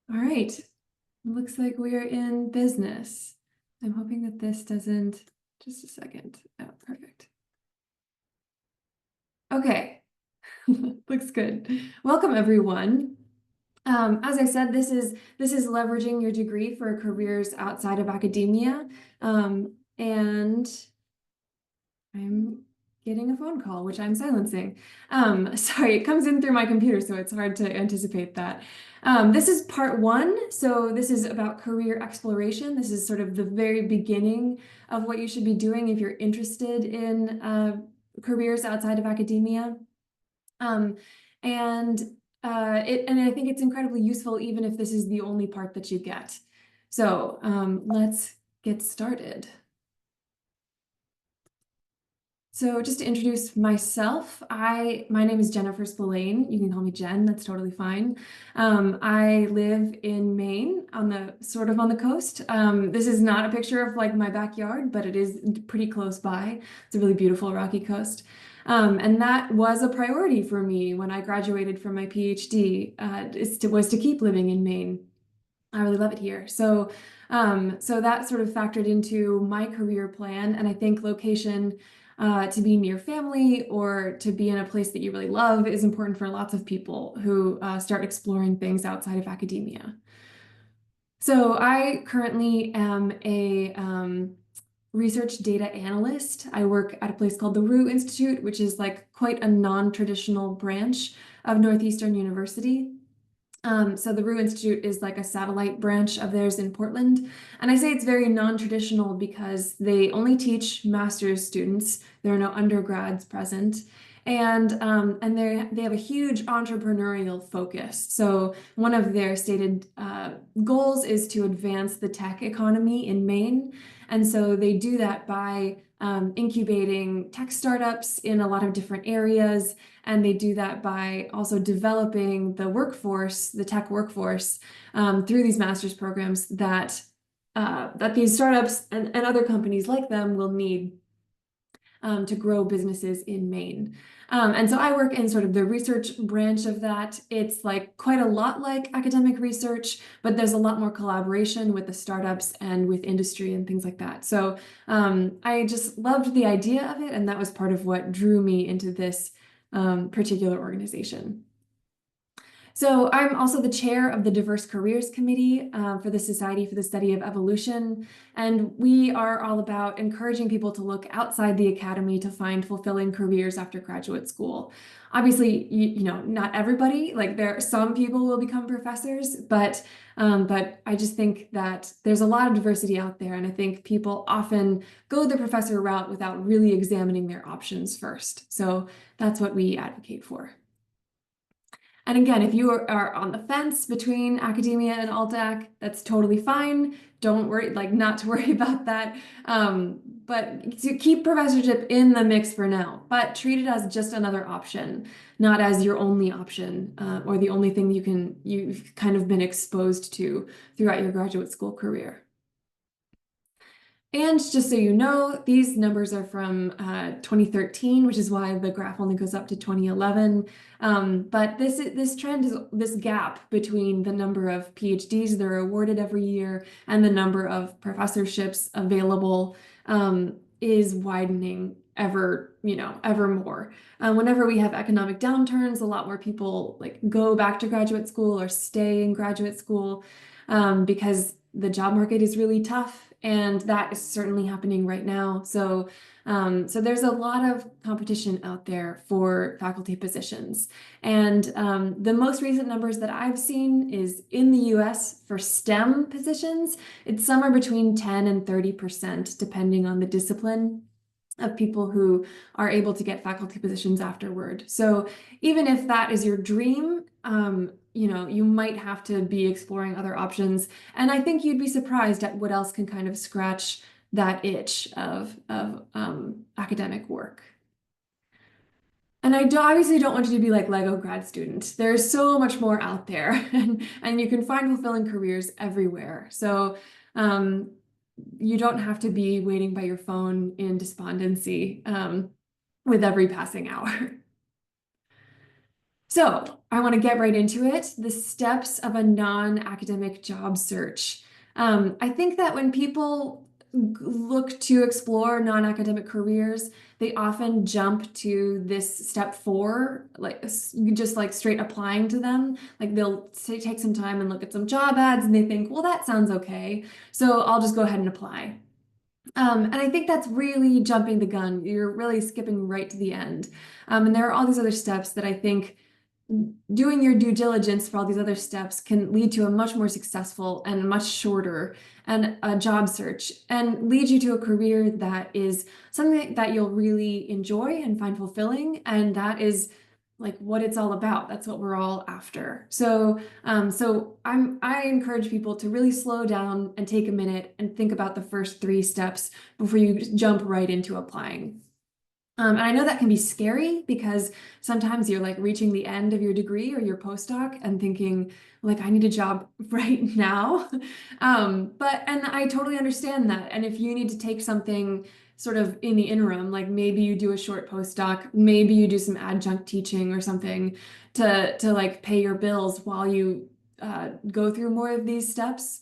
All right, looks like we are in business. I'm hoping that this doesn't, just a second. Oh, perfect. Okay, looks good. Welcome, everyone. As I said, this is leveraging your degree for careers outside of academia. And I'm getting a phone call, which I'm silencing. Sorry, it comes in through my computer, so it's hard to anticipate that. This is part one. So this is about career exploration. This is sort of the very beginning of what you should be doing if you're interested in careers outside of academia. Um, and and I think it's incredibly useful even if this is the only part that you get. So let's get started. So just to introduce myself, my name is Jennifer Spillane. You can call me Jen, that's totally fine. I live in Maine on the coast. This is not a picture of like my backyard, but it is pretty close by. It's a really beautiful rocky coast. And that was a priority for me when I graduated from my PhD, was to keep living in Maine. I really love it here. So that sort of factored into my career plan, and I think location to be near family or to be in a place that you really love is important for lots of people who start exploring things outside of academia. So I currently am a research data analyst. I work at a place called the Roux Institute, which is like quite a non-traditional branch of Northeastern University. So the Roux Institute is like a satellite branch of theirs in Portland. And I say it's very non-traditional because they only teach master's students. There are no undergrads present. And they have a huge entrepreneurial focus. So one of their stated goals is to advance the tech economy in Maine. And so they do that by incubating tech startups in a lot of different areas. And they do that by also developing the workforce, the tech workforce, through these master's programs that these startups and other companies like them will need to grow businesses in Maine. And so I work in sort of the research branch of that. It's like quite a lot like academic research, but there's a lot more collaboration with the startups and with industry and things like that. So I just loved the idea of it, and that was part of what drew me into this particular organization. So I'm also the chair of the Diverse Careers Committee for the Society for the Study of Evolution. And we are all about encouraging people to look outside the academy to find fulfilling careers after graduate school. Obviously, you know, not everybody, like some people will become professors, but I just think that there's a lot of diversity out there. And I think people often go the professor route without really examining their options first. So that's what we advocate for. And again, if you are on the fence between academia and alt-ac, that's totally fine. Don't worry, like not to worry about that. But to keep professorship in the mix for now, but treat it as just another option, not as your only option or the only thing you've kind of been exposed to throughout your graduate school career. And just so you know, these numbers are from 2013, which is why the graph only goes up to 2011. But this trend is this gap between the number of PhDs that are awarded every year and the number of professorships available is widening ever more. Whenever we have economic downturns, a lot more people like go back to graduate school or stay in graduate school because the job market is really tough, and that is certainly happening right now. So there's a lot of competition out there for faculty positions. And the most recent numbers that I've seen is in the US for STEM positions, it's somewhere between 10 and 30%, depending on the discipline of people who are able to get faculty positions afterward. So even if that is your dream, you might have to be exploring other options. And I think you'd be surprised at what else can kind of scratch that itch of academic work. And obviously don't want you to be like Lego grad student. There's so much more out there, and you can find fulfilling careers everywhere. So um, you don't have to be waiting by your phone in despondency with every passing hour. So I want to get right into it. The steps of a non-academic job search. I think that when people look to explore non-academic careers, they often jump to this step four, like just like straight applying to them. Like they'll take some time and look at some job ads and they think, well, that sounds okay. So I'll just go ahead and apply. And I think that's really jumping the gun. You're really skipping right to the end. And there are all these other steps that I think doing your due diligence for all these other steps can lead to a much more successful and much shorter and a job search and lead you to a career that is something that you'll really enjoy and find fulfilling. And that is like what it's all about. That's what we're all after. I encourage people to really slow down and take a minute and think about the first three steps before you jump right into applying. And I know that can be scary because sometimes you're like reaching the end of your degree or your postdoc and thinking, like, I need a job right now. And I totally understand that. And if you need to take something sort of in the interim, like maybe you do a short postdoc, maybe you do some adjunct teaching or something to like pay your bills while you go through more of these steps,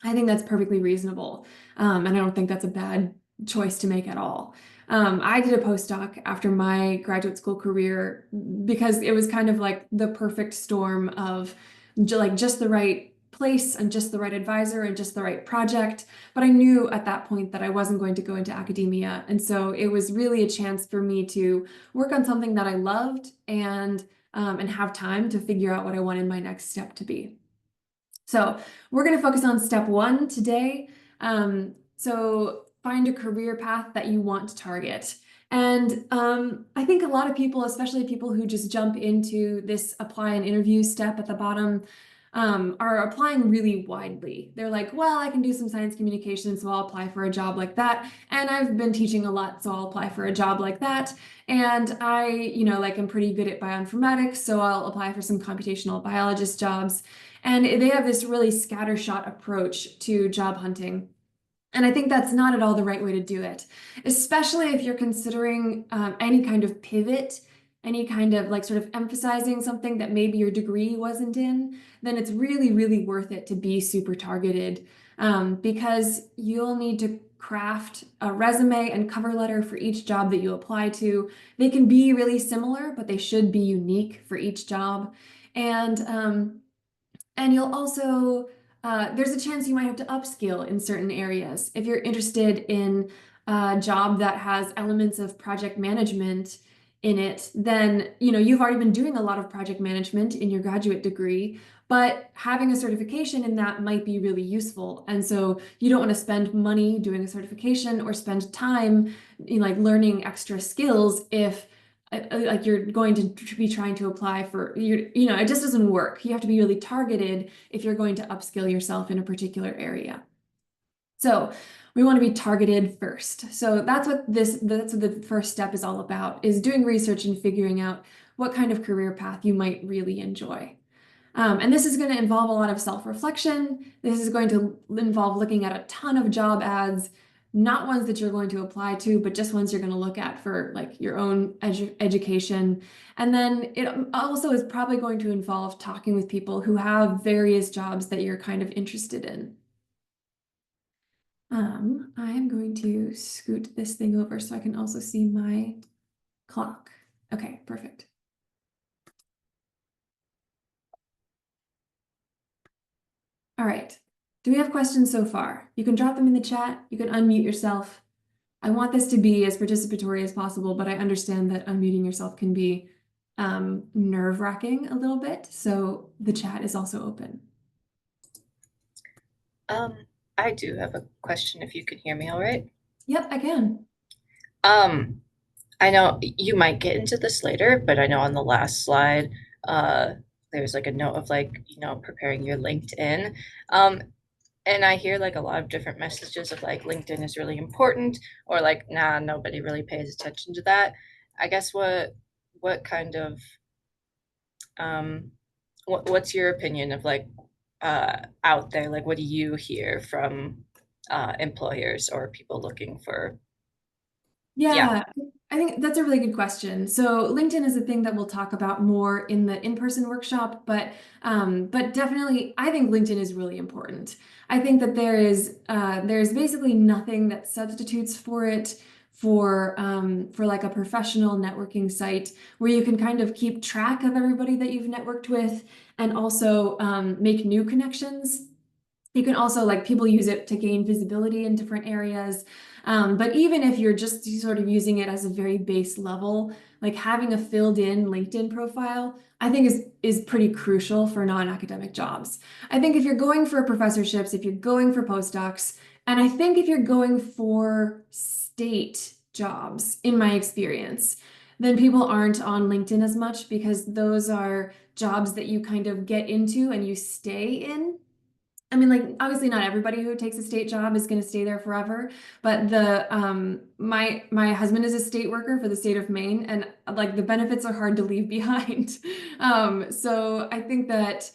I think that's perfectly reasonable. And I don't think that's a bad choice to make at all. I did a postdoc after my graduate school career because it was kind of like the perfect storm of like just the right place and just the right advisor and just the right project. But I knew at that point that I wasn't going to go into academia. And so it was really a chance for me to work on something that I loved and have time to figure out what I wanted my next step to be. So we're going to focus on step one today. So find a career path that you want to target. And I think a lot of people, especially people who just jump into this apply and interview step at the bottom, are applying really widely. They're like, well, I can do some science communication, so I'll apply for a job like that. And I've been teaching a lot, so I'll apply for a job like that. And I, like I'm pretty good at bioinformatics, so I'll apply for some computational biologist jobs. And they have this really scattershot approach to job hunting. And I think that's not at all the right way to do it, especially if you're considering any kind of pivot, any kind of like sort of emphasizing something that maybe your degree wasn't in, then it's really, really worth it to be super targeted because you'll need to craft a resume and cover letter for each job that you apply to. They can be really similar, but they should be unique for each job. And you'll also, there's a chance you might have to upskill in certain areas. If you're interested in a job that has elements of project management in it, then, you've already been doing a lot of project management in your graduate degree, but having a certification in that might be really useful. And so you don't want to spend money doing a certification or spend time like learning extra skills if like you're going to be trying to apply for it just doesn't work. You have to be really targeted if you're going to upskill yourself in a particular area. So we want to be targeted first. So that's what the first step is all about, is doing research and figuring out what kind of career path you might really enjoy. And this is going to involve a lot of self-reflection. This is going to involve looking at a ton of job ads, not ones that you're going to apply to, but just ones you're going to look at for like your own education. And then it also is probably going to involve talking with people who have various jobs that you're kind of interested in. I am going to scoot this thing over so I can also see my clock. Okay, perfect. All right. Do we have questions so far? You can drop them in the chat. You can unmute yourself. I want this to be as participatory as possible, but I understand that unmuting yourself can be nerve-wracking a little bit. So the chat is also open. I do have a question if you can hear me all right. Yep, I can. I know you might get into this later, but I know on the last slide, there's like a note of like, preparing your LinkedIn. And I hear like a lot of different messages of like LinkedIn is really important, or like, nah, nobody really pays attention to that. I guess what kind of what's your opinion of like out there? Like what do you hear from employers or people looking for Yeah. Yeah, I think that's a really good question. So LinkedIn is a thing that we'll talk about more in the in-person workshop, but definitely I think LinkedIn is really important. I think that there's basically nothing that substitutes for it for like a professional networking site where you can kind of keep track of everybody that you've networked with and also make new connections. You can also like people use it to gain visibility in different areas. But even if you're just sort of using it as a very base level, like having a filled in LinkedIn profile, I think is pretty crucial for non-academic jobs. I think if you're going for professorships, if you're going for postdocs, and I think if you're going for state jobs, in my experience, then people aren't on LinkedIn as much because those are jobs that you kind of get into and you stay in. I mean, like obviously not everybody who takes a state job is going to stay there forever, but the my husband is a state worker for the state of Maine, and like the benefits are hard to leave behind. So I think that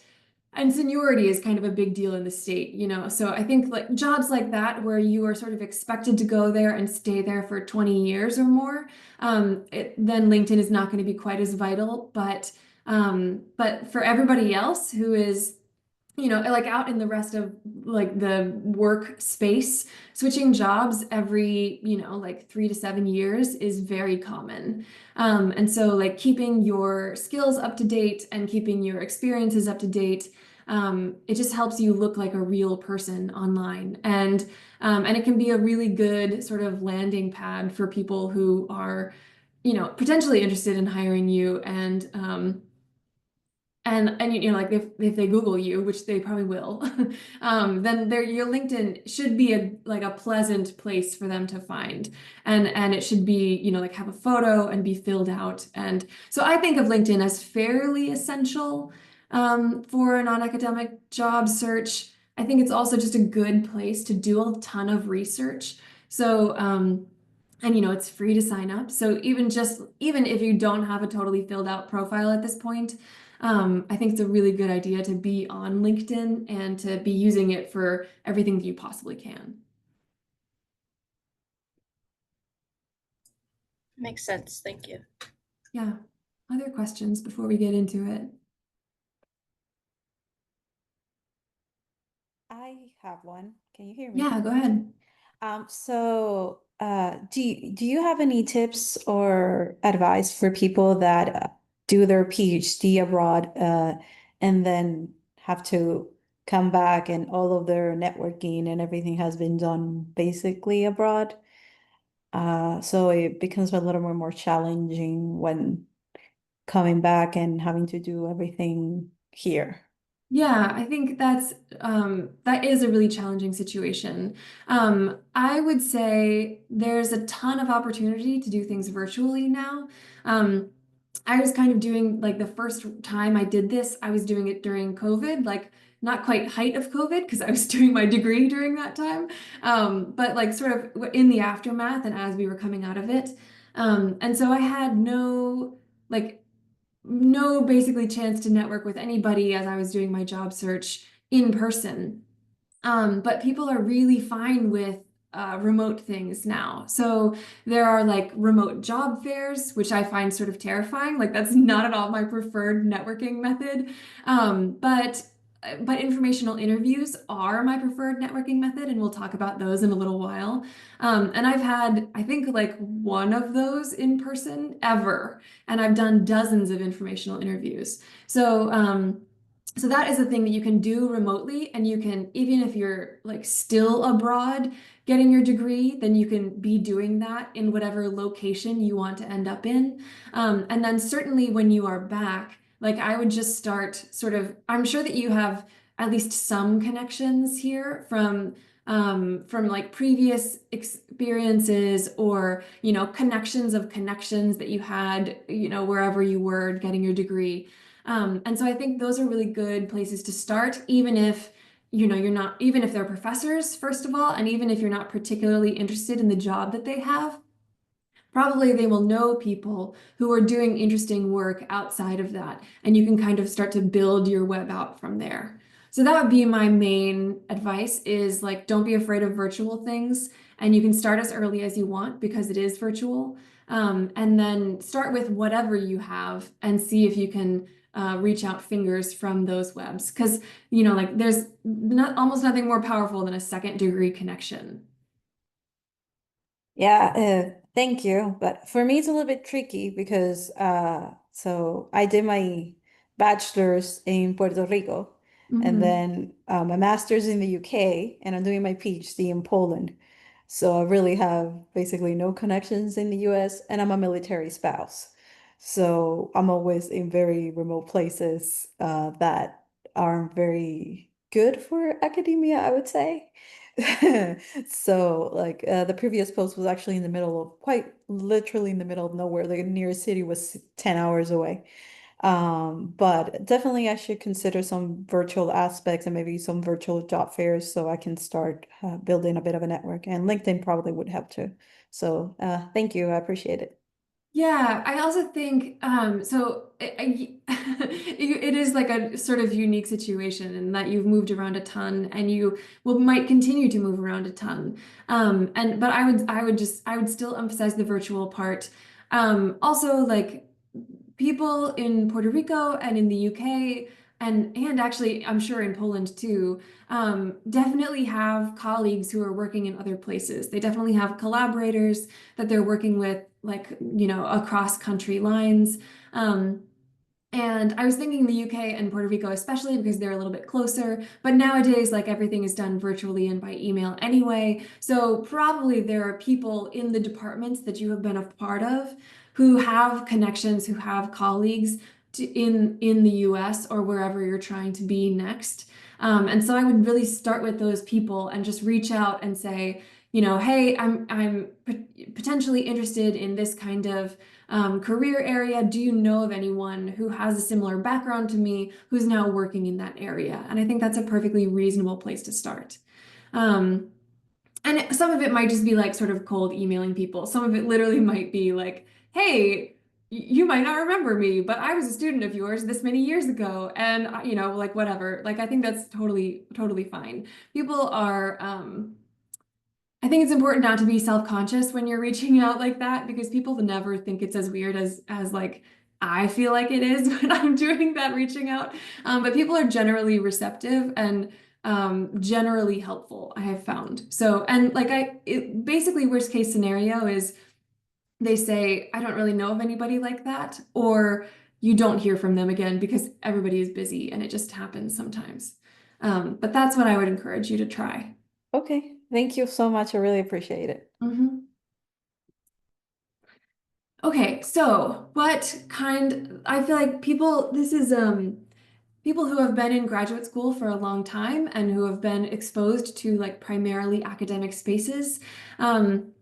and seniority is kind of a big deal in the state, you know. So I think like jobs like that where you are sort of expected to go there and stay there for 20 years or more, then LinkedIn is not going to be quite as vital. But for everybody else who is like out in the rest of like the work space, switching jobs every, like 3 to 7 years is very common. And so like keeping your skills up to date and keeping your experiences up to date, it just helps you look like a real person online. And it can be a really good sort of landing pad for people who are, potentially interested in hiring you and like if they Google you, which they probably will, then your LinkedIn should be a pleasant place for them to find, and it should be like have a photo and be filled out. And so I think of LinkedIn as fairly essential for a non-academic job search. I think it's also just a good place to do a ton of research. So and it's free to sign up. So even if you don't have a totally filled out profile at this point, I think it's a really good idea to be on LinkedIn and to be using it for everything that you possibly can. Makes sense. Thank you. Yeah. Other questions before we get into it? I have one. Can you hear me? Yeah, go ahead. Do you have any tips or advice for people that do their PhD abroad and then have to come back and all of their networking and everything has been done basically abroad? So it becomes a little more challenging when coming back and having to do everything here. Yeah, I think that is a really challenging situation. I would say there's a ton of opportunity to do things virtually now. Um, I was kind of doing like the first time I did this, I was doing it during COVID, like not quite height of COVID because I was doing my degree during that time, but like sort of in the aftermath and as we were coming out of it. And so I had like no basically chance to network with anybody as I was doing my job search in person. But people are really fine with remote things now. So there are like remote job fairs, which I find sort of terrifying. Like that's not at all my preferred networking method. But informational interviews are my preferred networking method, and we'll talk about those in a little while. And I've had, I think, like one of those in person ever, and I've done dozens of informational interviews. So that is a thing that you can do remotely, and you can, even if you're like still abroad getting your degree, then you can be doing that in whatever location you want to end up in. And then certainly when you are back, like I would just start sort of, I'm sure that you have at least some connections here from like previous experiences or, connections of connections that you had, wherever you were getting your degree. And so I think those are really good places to start, even if you're not, even if they're professors, first of all, and even if you're not particularly interested in the job that they have, probably they will know people who are doing interesting work outside of that, and you can kind of start to build your web out from there. So that would be my main advice is like, don't be afraid of virtual things. And you can start as early as you want because it is virtual. And then start with whatever you have and see if you can reach out fingers from those webs. Because, you know, like there's almost nothing more powerful than a second degree connection. Yeah, thank you. But for me, it's a little bit tricky because so I did my bachelor's in Puerto Rico and Mhm. then my master's in the UK, and I'm doing my PhD in Poland. So I really have basically no connections in the US, and I'm a military spouse. So I'm always in very remote places that aren't very good for academia, I would say. So like the previous post was actually in the middle of quite literally in the middle of nowhere. The nearest city was 10 hours away. But definitely I should consider some virtual aspects and maybe some virtual job fairs so I can start building a bit of a network. And LinkedIn probably would help too. So thank you. I appreciate it. Yeah, I also think so it is like a sort of unique situation in that you've moved around a ton and you will might continue to move around a ton. And but I would still emphasize the virtual part. Also like people in Puerto Rico and in the UK and actually I'm sure in Poland too, definitely have colleagues who are working in other places. They definitely have collaborators that they're working with, like, you know, across country lines. Um, and I was thinking the UK and Puerto Rico, especially because they're a little bit closer. But nowadays, like everything is done virtually and by email anyway. So probably there are people in the departments that you have been a part of who have connections, who have colleagues in the US or wherever you're trying to be next. And so I would really start with those people and just reach out and say, you know, hey, I'm potentially interested in this kind of career area. Do you know of anyone who has a similar background to me who's now working in that area? And I think that's a perfectly reasonable place to start. Um, and some of it might just be like sort of cold emailing people. Some of it literally might be like, hey, you might not remember me, but I was a student of yours this many years ago. And, you know, like whatever. Like, I think that's totally fine. People are, I think it's important not to be self-conscious when you're reaching out like that because people never think it's as weird as like I feel like it is when I'm doing that reaching out. But people are generally receptive and generally helpful, I have found. So, and like basically worst case scenario is they say, I don't really know of anybody like that, or you don't hear from them again because everybody is busy and it just happens sometimes. But that's what I would encourage you to try. Okay. Thank you so much. I really appreciate it. Mhm. Okay, so I feel like this is people who have been in graduate school for a long time and who have been exposed to like primarily academic spaces. Um,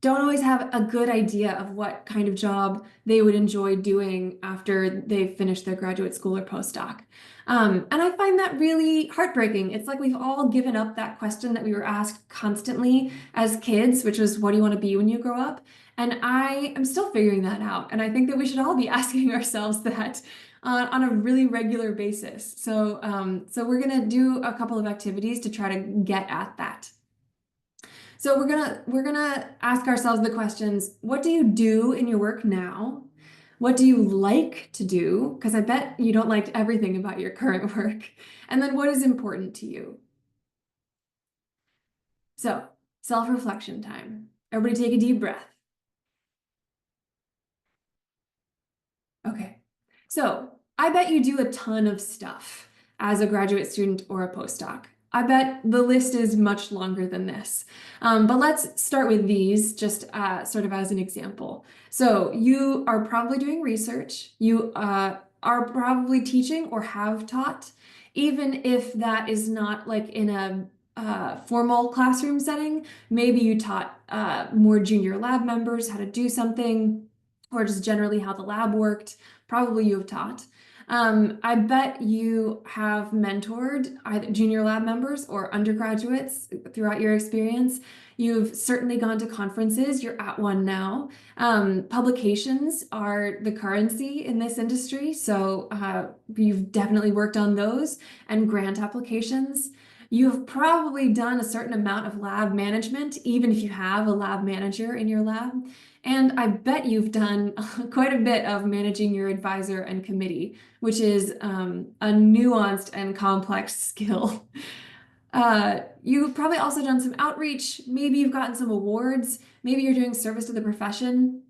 don't always have a good idea of what kind of job they would enjoy doing after they've finished their graduate school or postdoc. And I find that really heartbreaking. It's like we've all given up that question that we were asked constantly as kids, which was, what do you want to be when you grow up? And I am still figuring that out. And I think that we should all be asking ourselves that on a really regular basis. So we're going to do a couple of activities to try to get at that. So we're gonna ask ourselves the questions, what do you do in your work now? What do you like to do? Because I bet you don't like everything about your current work. And then what is important to you? So, self-reflection time. Everybody take a deep breath. Okay. So, I bet you do a ton of stuff as a graduate student or a postdoc. I bet the list is much longer than this. But let's start with these just sort of as an example. So you are probably doing research. You are probably teaching or have taught, even if that is not like in a formal classroom setting. Maybe you taught more junior lab members how to do something, or just generally how the lab worked. Probably you have taught. I bet you have mentored either junior lab members or undergraduates throughout your experience. You've certainly gone to conferences, you're at one now. Publications are the currency in this industry, so you've definitely worked on those, and grant applications. You've probably done a certain amount of lab management, even if you have a lab manager in your lab. And I bet you've done quite a bit of managing your advisor and committee, which is a nuanced and complex skill. You've probably also done some outreach. Maybe you've gotten some awards. Maybe you're doing service to the profession.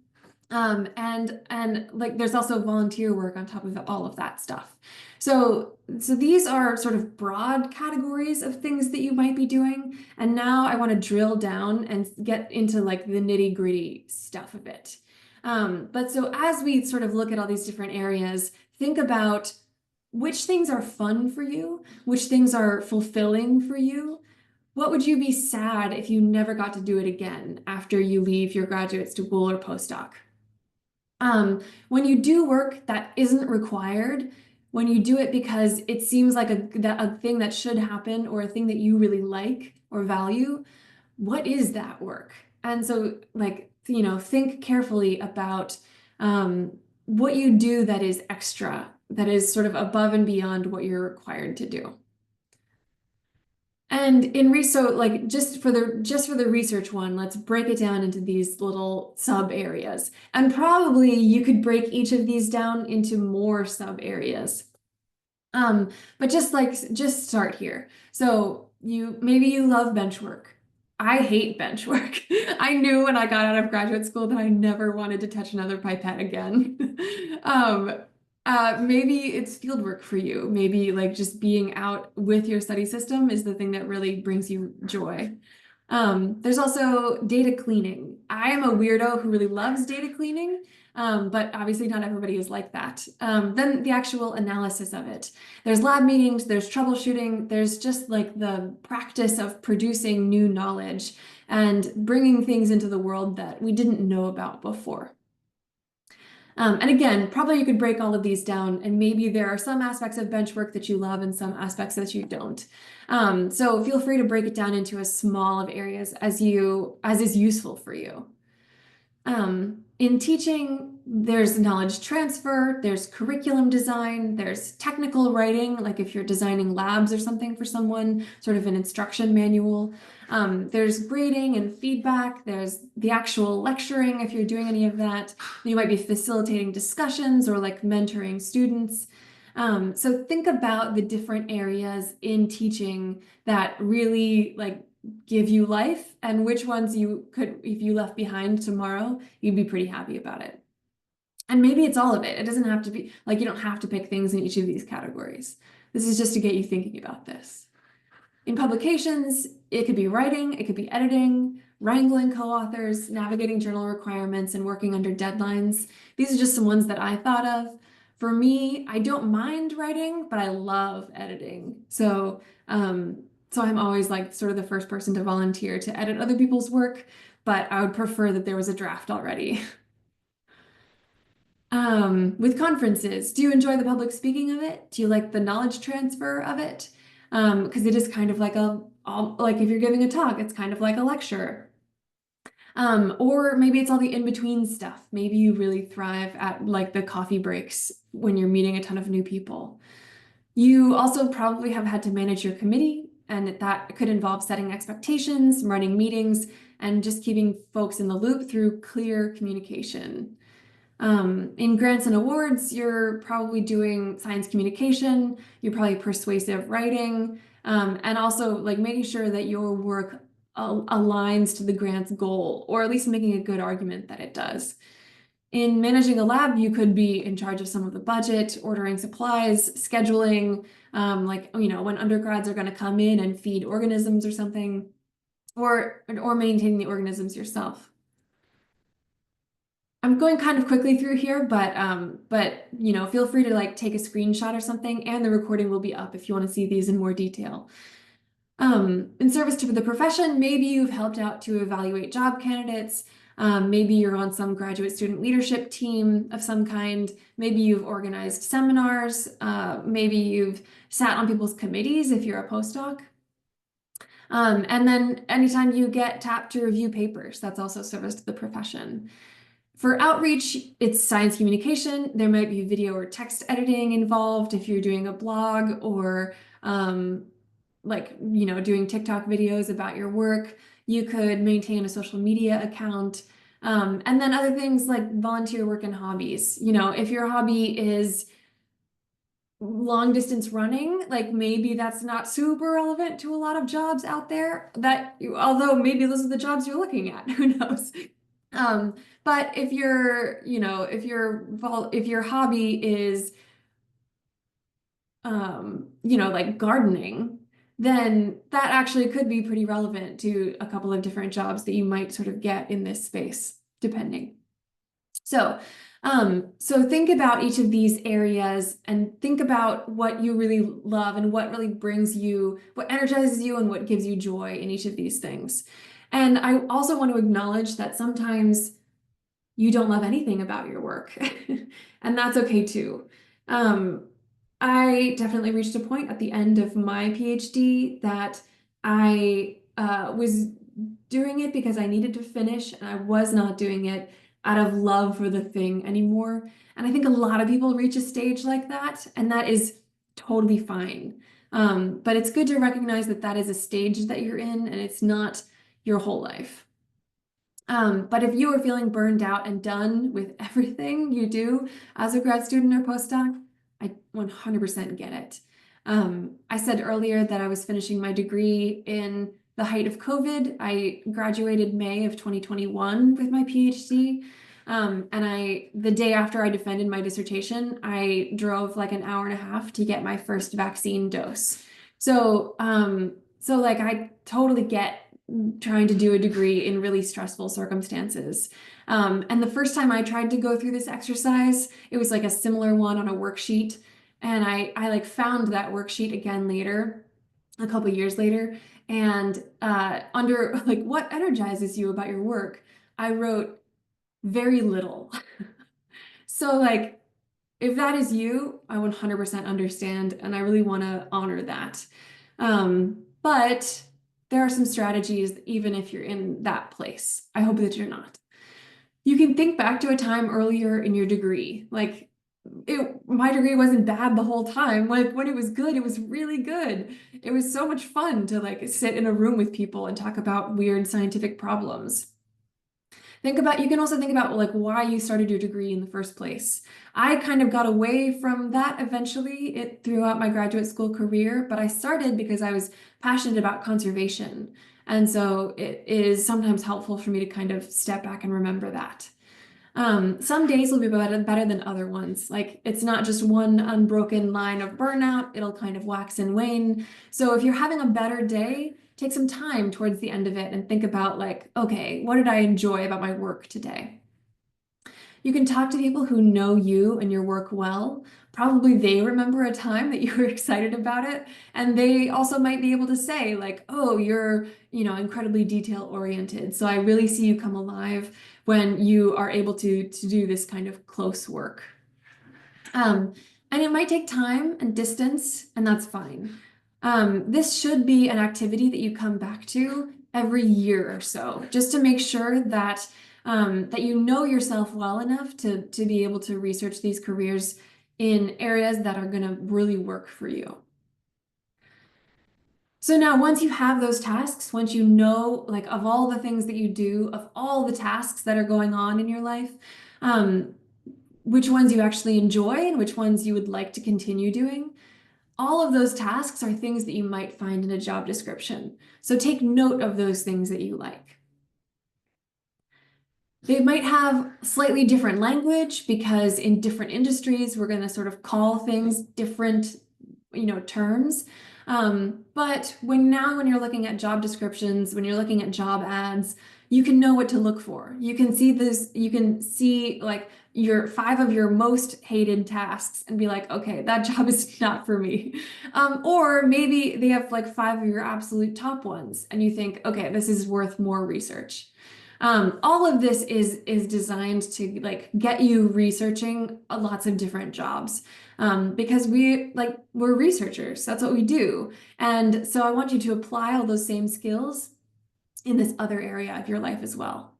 And like there's also volunteer work on top of all of that stuff. So these are sort of broad categories of things that you might be doing. And now I want to drill down and get into like the nitty-gritty stuff of it. But so as we sort of look at all these different areas, think about which things are fun for you, which things are fulfilling for you. What would you be sad if you never got to do it again after you leave your graduate school or postdoc? When you do work that isn't required, when you do it because it seems like a thing that should happen or a thing that you really like or value, what is that work? And so, like, you know, think carefully about what you do that is extra, that is sort of above and beyond what you're required to do. And in research, like just for the research one, let's break it down into these little sub areas. And probably you could break each of these down into more sub areas. But just start here. So maybe you love bench work. I hate bench work. I knew when I got out of graduate school that I never wanted to touch another pipette again. Maybe it's field work for you. Maybe like just being out with your study system is the thing that really brings you joy. There's also data cleaning. I am a weirdo who really loves data cleaning, but obviously not everybody is like that. Then the actual analysis of it. There's lab meetings, there's troubleshooting, there's just like the practice of producing new knowledge and bringing things into the world that we didn't know about before. And again, probably you could break all of these down, and maybe there are some aspects of bench work that you love and some aspects that you don't. So feel free to break it down into as small of areas as is useful for you. In teaching, there's knowledge transfer, there's curriculum design, there's technical writing, like if you're designing labs or something for someone, sort of an instruction manual. There's grading and feedback, there's the actual lecturing if you're doing any of that. You might be facilitating discussions or like mentoring students. So think about the different areas in teaching that really like give you life and which ones you could, if you left behind tomorrow, you'd be pretty happy about it. And maybe it's all of it. It doesn't have to be like, you don't have to pick things in each of these categories. This is just to get you thinking about this. In publications, it could be writing, it could be editing, wrangling co-authors, navigating journal requirements, and working under deadlines. These are just some ones that I thought of. For me, I don't mind writing, but I love editing. So I'm always like sort of the first person to volunteer to edit other people's work, but I would prefer that there was a draft already. With conferences, do you enjoy the public speaking of it? Do you like the knowledge transfer of it? Because it is kind of like like if you're giving a talk, it's kind of like a lecture. Or maybe it's all the in-between stuff. Maybe you really thrive at like the coffee breaks when you're meeting a ton of new people. You also probably have had to manage your committee, and that could involve setting expectations, running meetings, and just keeping folks in the loop through clear communication. In grants and awards, you're probably doing science communication, you're probably persuasive writing, and also like making sure that your work aligns to the grant's goal, or at least making a good argument that it does. In managing a lab, you could be in charge of some of the budget, ordering supplies, scheduling, like, you know, when undergrads are going to come in and feed organisms or something, or maintaining the organisms yourself. I'm going kind of quickly through here, but you know, feel free to like take a screenshot or something, and the recording will be up if you want to see these in more detail. In service to the profession, maybe you've helped out to evaluate job candidates. Maybe you're on some graduate student leadership team of some kind. Maybe you've organized seminars. Maybe you've sat on people's committees if you're a postdoc. And then anytime you get tapped to review papers, that's also service to the profession. For outreach, it's science communication. There might be video or text editing involved if you're doing a blog or doing TikTok videos about your work. You could maintain a social media account. And then other things like volunteer work and hobbies. If your hobby is long distance running, like maybe that's not super relevant to a lot of jobs out there, although maybe those are the jobs you're looking at, who knows. But if your hobby is like gardening, then that actually could be pretty relevant to a couple of different jobs that you might sort of get in this space, depending. So think about each of these areas and think about what you really love and what really what energizes you and what gives you joy in each of these things. And I also want to acknowledge that sometimes you don't love anything about your work, and that's okay too. I definitely reached a point at the end of my PhD that I was doing it because I needed to finish, and I was not doing it out of love for the thing anymore. And I think a lot of people reach a stage like that, and that is totally fine. But it's good to recognize that that is a stage that you're in, and it's not your whole life. But if you are feeling burned out and done with everything you do as a grad student or postdoc, I 100% get it. I said earlier that I was finishing my degree in the height of COVID. I graduated May of 2021 with my PhD. And the day after I defended my dissertation, I drove like an hour and a half to get my first vaccine dose. So like I totally get trying to do a degree in really stressful circumstances. And the first time I tried to go through this exercise, it was like a similar one on a worksheet. And I like found that worksheet again later, a couple years later. And under like, what energizes you about your work, I wrote very little. So like, if that is you, I 100% understand, and I really want to honor that. But there are some strategies, even if you're in that place. I hope that you're not. You can think back to a time earlier in your degree. Like my degree wasn't bad the whole time. Like when it was good, it was really good. It was so much fun to like sit in a room with people and talk about weird scientific problems. You can also think about like why you started your degree in the first place. I kind of got away from that eventually throughout my graduate school career, but I started because I was passionate about conservation. And so it is sometimes helpful for me to kind of step back and remember that. Some days will be better than other ones. Like it's not just one unbroken line of burnout, it'll kind of wax and wane. So if you're having a better day, take some time towards the end of it and think about like, okay, what did I enjoy about my work today? You can talk to people who know you and your work well. Probably they remember a time that you were excited about it. And they also might be able to say like, oh, you're, incredibly detail oriented. So I really see you come alive when you are able to do this kind of close work. And it might take time and distance, and that's fine. This should be an activity that you come back to every year or so, just to make sure that that you know yourself well enough to be able to research these careers in areas that are going to really work for you. So now once you have those tasks, once you know like of all the things that you do, of all the tasks that are going on in your life, which ones you actually enjoy and which ones you would like to continue doing, all of those tasks are things that you might find in a job description. So take note of those things that you like. They might have slightly different language because in different industries, we're going to sort of call things different, terms. But when you're looking at job descriptions, when you're looking at job ads, you can know what to look for. You can see this, you can see like your 5 of your most hated tasks and be like, okay, that job is not for me. Or maybe they have like 5 of your absolute top ones and you think, okay, this is worth more research. All of this is designed to like get you researching lots of different jobs. Because we're researchers. That's what we do. And so I want you to apply all those same skills in this other area of your life as well.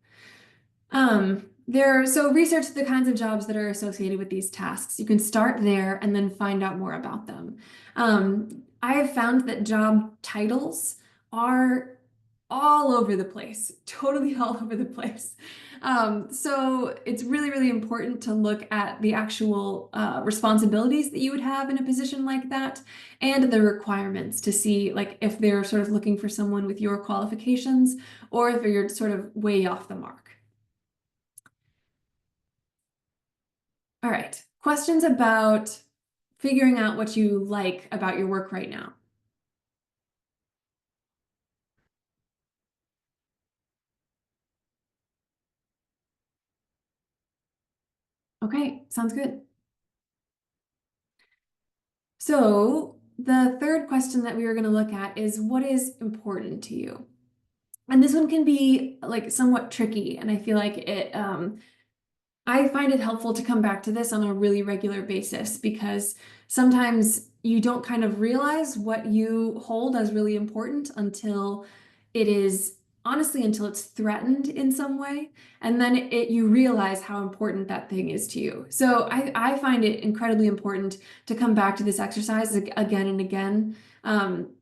So research the kinds of jobs that are associated with these tasks. You can start there and then find out more about them. I have found that job titles are all over the place, totally all over the place. So it's really, really important to look at the actual responsibilities that you would have in a position like that and the requirements to see like if they're sort of looking for someone with your qualifications or if you're sort of way off the mark. All right, questions about figuring out what you like about your work right now. Okay, sounds good. So the third question that we are going to look at is what is important to you? And this one can be like somewhat tricky, and I feel like I find it helpful to come back to this on a really regular basis because sometimes you don't kind of realize what you hold as really important until it is honestly until it's threatened in some way. And then you realize how important that thing is to you. So I find it incredibly important to come back to this exercise again and again.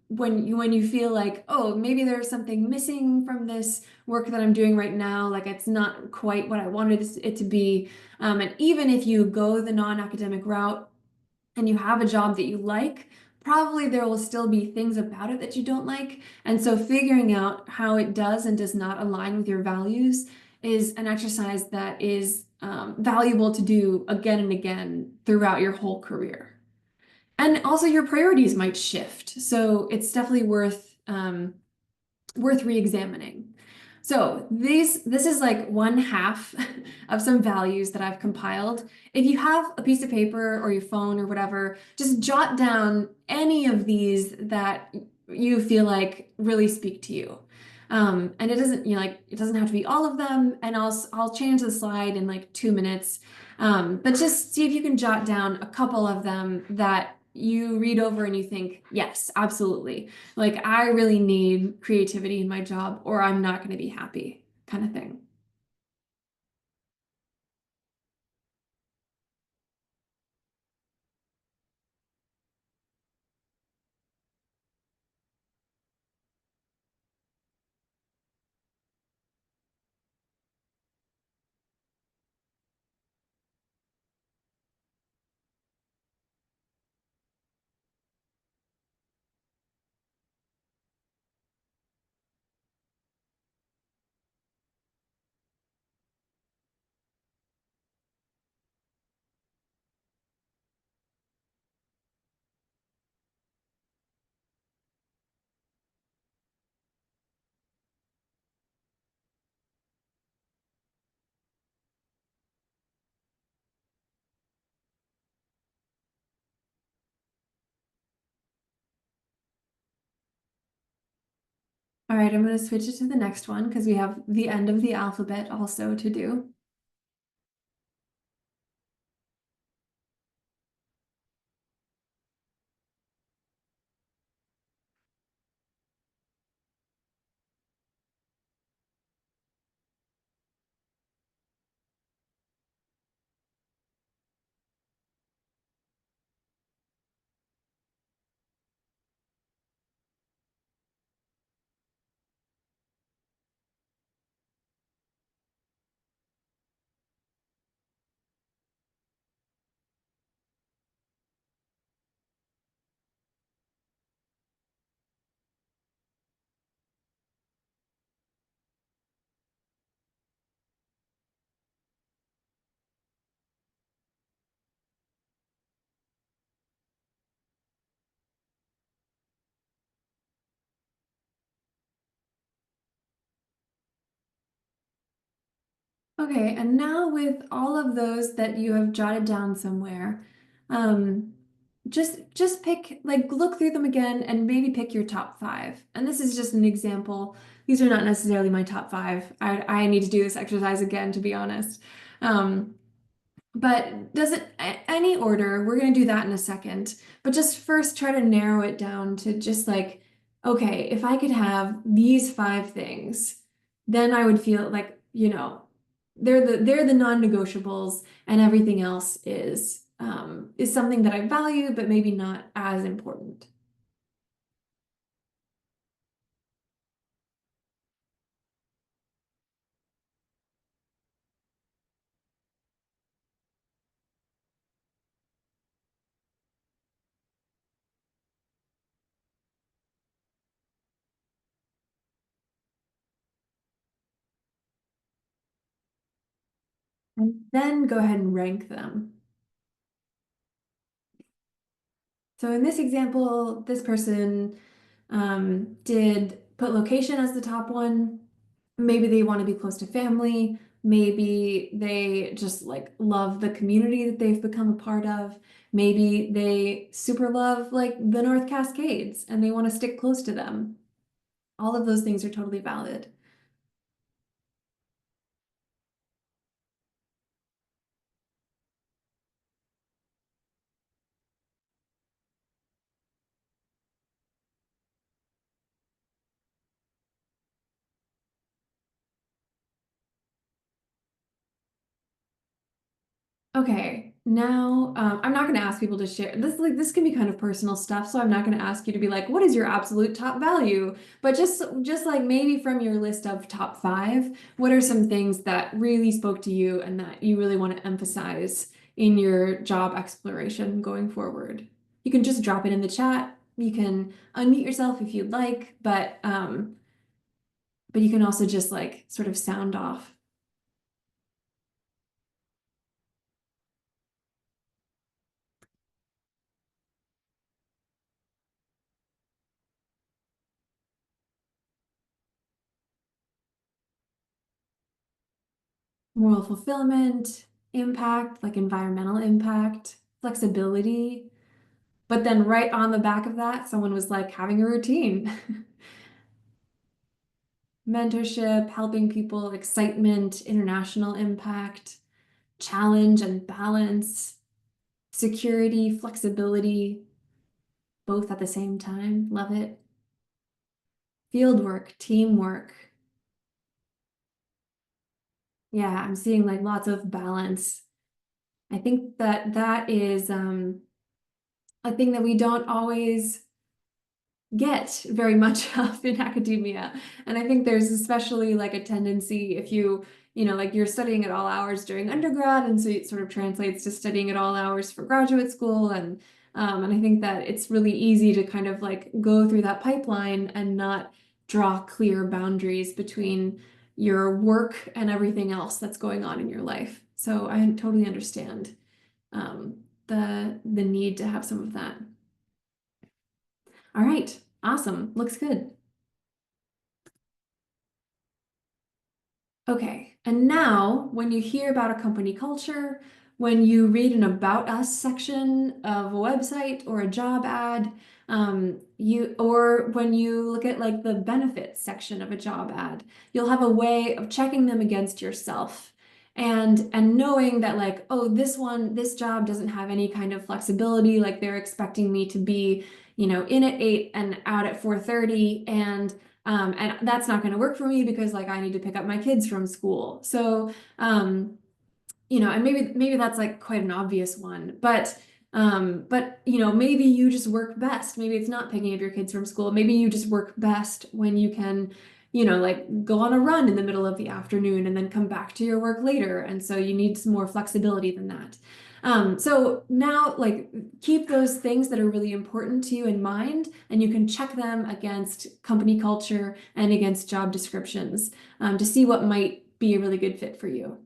When you feel like, oh, maybe there's something missing from this work that I'm doing right now, like it's not quite what I wanted it to be. And even if you go the non-academic route and you have a job that you like, probably there will still be things about it that you don't like. And so figuring out how it does and does not align with your values is an exercise that is valuable to do again and again throughout your whole career. And also your priorities might shift. So it's definitely worth re-examining. So this is like one half of some values that I've compiled. If you have a piece of paper or your phone or whatever, just jot down any of these that you feel like really speak to you. And it doesn't, it doesn't have to be all of them. And I'll change the slide in like 2 minutes. But just see if you can jot down a couple of them that you read over and you think, yes, absolutely. Like, I really need creativity in my job or I'm not going to be happy, kind of thing. All right, I'm going to switch it to the next one because we have the end of the alphabet also to do. Okay, and now with all of those that you have jotted down somewhere, um, just pick, like, look through them again and maybe pick your top five. And this is just an example. These are not necessarily my top five. I need to do this exercise again, to be honest. But does it any order? We're going to do that in a second. But just first try to narrow it down to just like, okay, if I could have these five things, then I would feel like, they're the non-negotiables, and everything else is something that I value, but maybe not as important. And then go ahead and rank them. So in this example, this person did put location as the top one. Maybe they want to be close to family. Maybe they just like love the community that they've become a part of. Maybe they super love like the North Cascades and they want to stick close to them. All of those things are totally valid. Okay, now I'm not going to ask people to share this. Like this can be kind of personal stuff, so I'm not going to ask you to be like, "What is your absolute top value?" But just like maybe from your list of top five, what are some things that really spoke to you and that you really want to emphasize in your job exploration going forward? You can just drop it in the chat. You can unmute yourself if you'd like, but you can also just like sort of sound off. Moral fulfillment, impact, like environmental impact, flexibility. But then right on the back of that, someone was like having a routine. Mentorship, helping people, excitement, international impact, challenge and balance, security, flexibility, both at the same time. Love it. Fieldwork, teamwork. Yeah, I'm seeing like lots of balance. I think that that is a thing that we don't always get very much of in academia. And I think there's especially like a tendency if like you're studying at all hours during undergrad, and so it sort of translates to studying at all hours for graduate school. And I think that it's really easy to kind of like go through that pipeline and not draw clear boundaries between your work and everything else that's going on in your life. So I totally understand the need to have some of that. All right, awesome. Looks good. Okay, and now when you hear about a company culture, when you read an About Us section of a website or a job ad, or when you look at like the benefits section of a job ad, you'll have a way of checking them against yourself and knowing that like, oh, this job doesn't have any kind of flexibility, like they're expecting me to be, in at 8 and out at 4:30, and that's not going to work for me because like I need to pick up my kids from school. So, and maybe that's like quite an obvious one, but maybe you just work best. Maybe it's not picking up your kids from school. Maybe you just work best when you can, like go on a run in the middle of the afternoon and then come back to your work later. And so you need some more flexibility than that. So now like keep those things that are really important to you in mind, and you can check them against company culture and against job descriptions to see what might be a really good fit for you.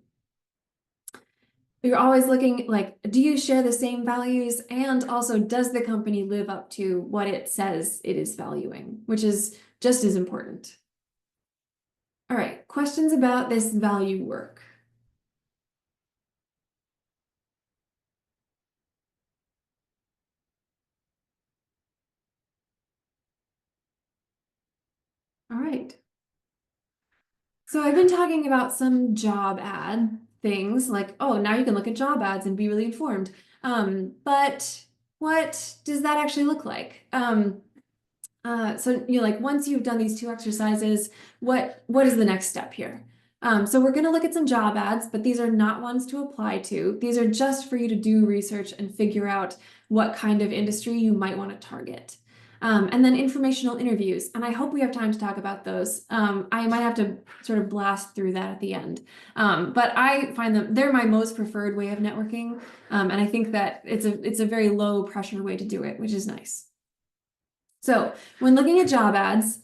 You're always looking like, do you share the same values? And also, does the company live up to what it says it is valuing, which is just as important. All right, questions about this value work? right. So I've been talking about some job ad things like, oh, now you can look at job ads and be really informed. But what does that actually look like? So like once you've done these two exercises, what is the next step here? So we're going to look at some job ads, but these are not ones to apply to. These are just for you to do research and figure out what kind of industry you might want to target. And then informational interviews, and I hope we have time to talk about those. I might have to sort of blast through that at the end. But I find them, they're my most preferred way of networking. And I think that it's a very low pressure way to do it, which is nice. So when looking at job ads,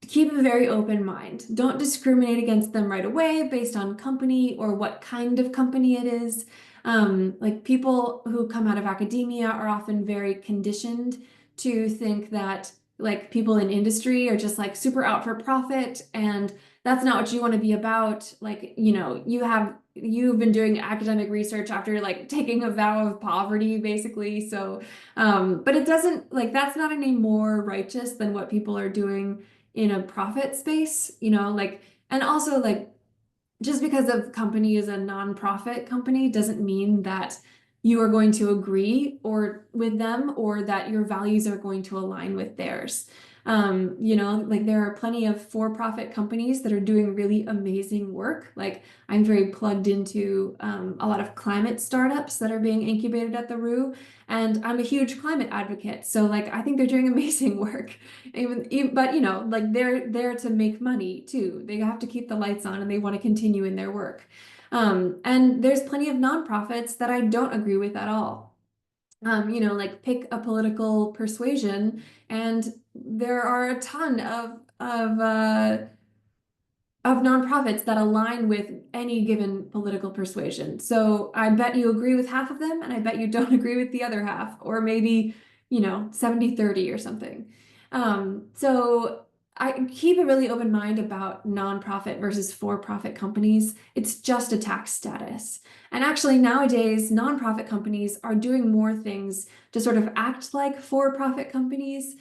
keep a very open mind. Don't discriminate against them right away based on company or what kind of company it is. Like people who come out of academia are often very conditioned to think that like people in industry are just like super out for profit, and that's not what you want to be about. Like, you've been doing academic research after like taking a vow of poverty, basically. So, but it doesn't like that's not any more righteous than what people are doing in a profit space, like, and also like just because a company is a nonprofit company doesn't mean that you are going to agree or with them or that your values are going to align with theirs. Like there are plenty of for-profit companies that are doing really amazing work. Like I'm very plugged into a lot of climate startups that are being incubated at the RU, and I'm a huge climate advocate. So like I think they're doing amazing work. But like they're there to make money too. They have to keep the lights on and they want to continue in their work. And there's plenty of nonprofits that I don't agree with at all. Like pick a political persuasion, and there are a ton of nonprofits that align with any given political persuasion. So I bet you agree with half of them, and I bet you don't agree with the other half, or maybe 70-30 or something. So I keep a really open mind about nonprofit versus for-profit companies. It's just a tax status. And actually nowadays, nonprofit companies are doing more things to sort of act like for-profit companies,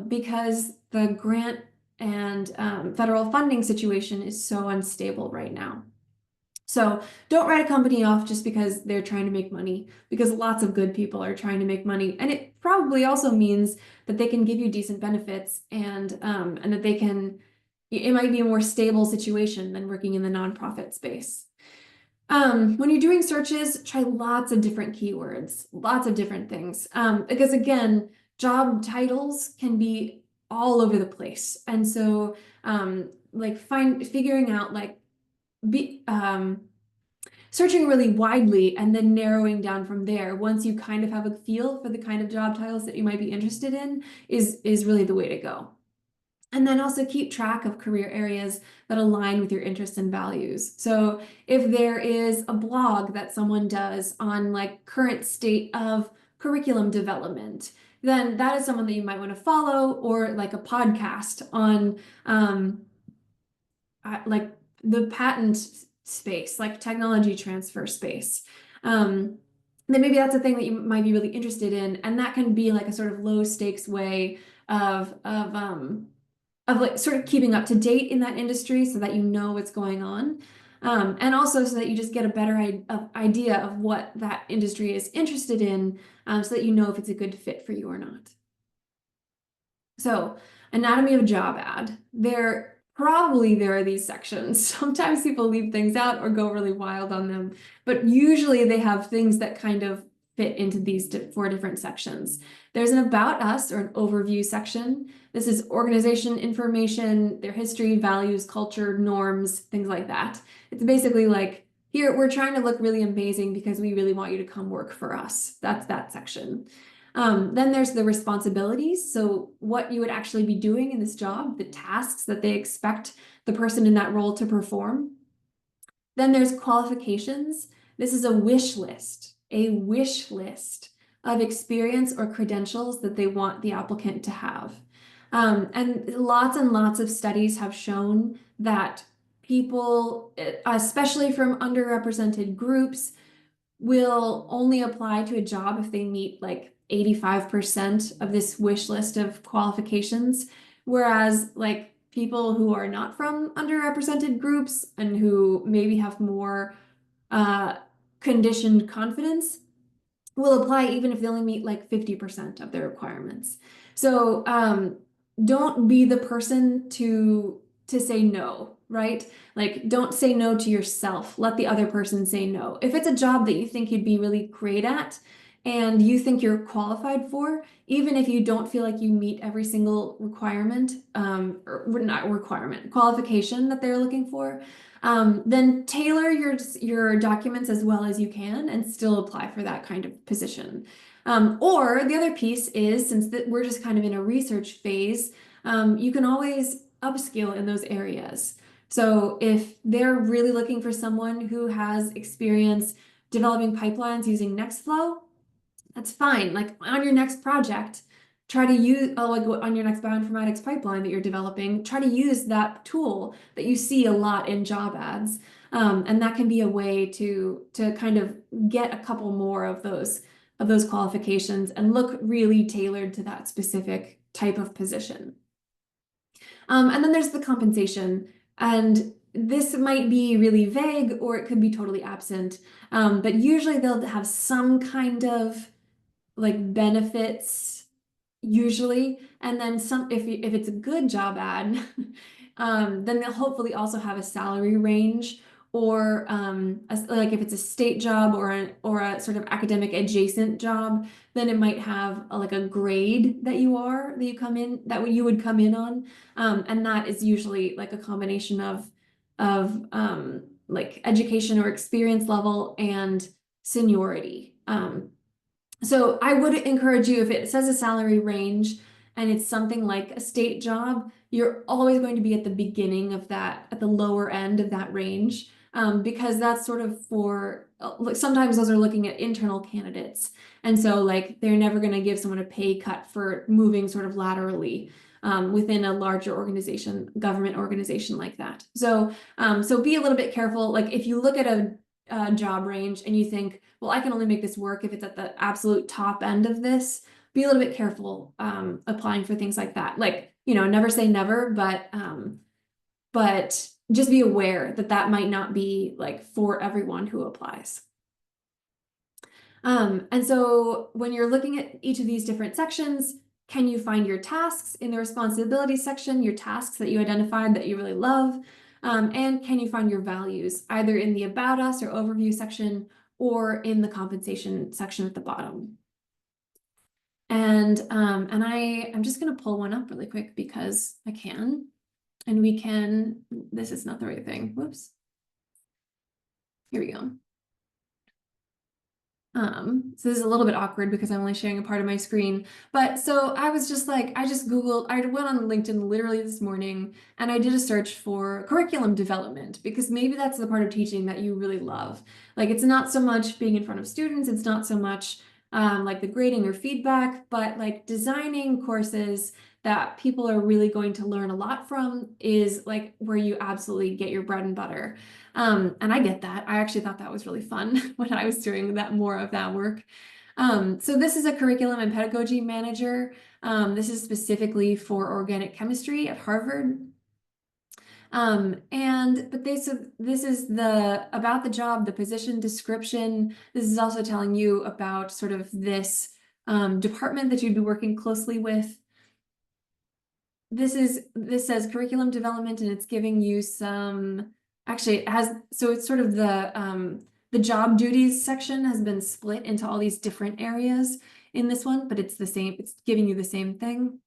because the grant and federal funding situation is so unstable right now. So don't write a company off just because they're trying to make money, because lots of good people are trying to make money. And it probably also means that they can give you decent benefits, and that it might be a more stable situation than working in the nonprofit space. When you're doing searches, try lots of different keywords, lots of different things. Because again, job titles can be all over the place. And so like figuring out like searching really widely and then narrowing down from there once you kind of have a feel for the kind of job titles that you might be interested in is really the way to go. And then also keep track of career areas that align with your interests and values. So if there is a blog that someone does on like current state of curriculum development, then that is someone that you might want to follow, or like a podcast on like the patent space, like technology transfer space. Then maybe that's a thing that you might be really interested in, and that can be like a sort of low stakes way of like sort of keeping up to date in that industry so that you know what's going on. And also so that you just get a better idea of what that industry is interested in, so that you know if it's a good fit for you or not. So, anatomy of a job ad. There are these sections. Sometimes people leave things out or go really wild on them, but usually they have things that kind of fit into these 4 different sections. There's an about us or an overview section. This is organization information, their history, values, culture, norms, things like that. It's basically like, here, we're trying to look really amazing because we really want you to come work for us. That's that section. Then there's the responsibilities. So what you would actually be doing in this job, the tasks that they expect the person in that role to perform. Then there's qualifications. This is a wish list of experience or credentials that they want the applicant to have. And lots of studies have shown that people, especially from underrepresented groups, will only apply to a job if they meet like 85% of this wish list of qualifications. Whereas like people who are not from underrepresented groups and who maybe have more conditioned confidence will apply even if they only meet like 50% of their requirements. So don't be the person to say no, right? Like don't say no to yourself. Let the other person say no. If it's a job that you think you'd be really great at and you think you're qualified for, even if you don't feel like you meet every single requirement, or not requirement, qualification that they're looking for, then tailor your documents as well as you can and still apply for that kind of position. Or the other piece is, since we're just kind of in a research phase, you can always upskill in those areas. So if they're really looking for someone who has experience developing pipelines using Nextflow, that's fine. Like on your next project, try to use, like on your next bioinformatics pipeline that you're developing, try to use that tool that you see a lot in job ads. And that can be a way to kind of get a couple more of those qualifications and look really tailored to that specific type of position. And then there's the compensation, and this might be really vague or it could be totally absent. But usually they'll have some kind of like benefits usually, and then some if it's a good job ad, then they'll hopefully also have a salary range, or like if it's a state job or a sort of academic adjacent job, then it might have like a grade that you would come in on, and that is usually like a combination of like education or experience level and seniority. So I would encourage you, if it says a salary range and it's something like a state job, you're always going to be at the beginning of that, at the lower end of that range, because that's sort of for, like sometimes those are looking at internal candidates. And so like they're never going to give someone a pay cut for moving sort of laterally within a larger organization, government organization like that. So, so be a little bit careful. Like if you look at a job range and you think, well, I can only make this work if it's at the absolute top end of this, be a little bit careful applying for things like that. Like, never say never, but just be aware that that might not be like for everyone who applies. And so when you're looking at each of these different sections, can you find your tasks in the responsibility section, your tasks that you identified that you really love? And can you find your values either in the About Us or Overview section or in the compensation section at the bottom? And I'm just going to pull one up really quick because I can. And we can, this is not the right thing. Whoops. Here we go. So this is a little bit awkward because I'm only sharing a part of my screen. But so I was just like, I went on LinkedIn literally this morning and I did a search for curriculum development, because maybe that's the part of teaching that you really love. Like it's not so much being in front of students, it's not so much like the grading or feedback, but like designing courses that people are really going to learn a lot from is like where you absolutely get your bread and butter. And I get that. I actually thought that was really fun when I was doing more of that work. So this is a curriculum and pedagogy manager. This is specifically for organic chemistry at Harvard. But this is about the job, the position description. This is also telling you about sort of this department that you'd be working closely with. This says curriculum development, and it's giving you some, actually it has, so it's sort of the job duties section has been split into all these different areas in this one, but it's the same, it's giving you the same thing.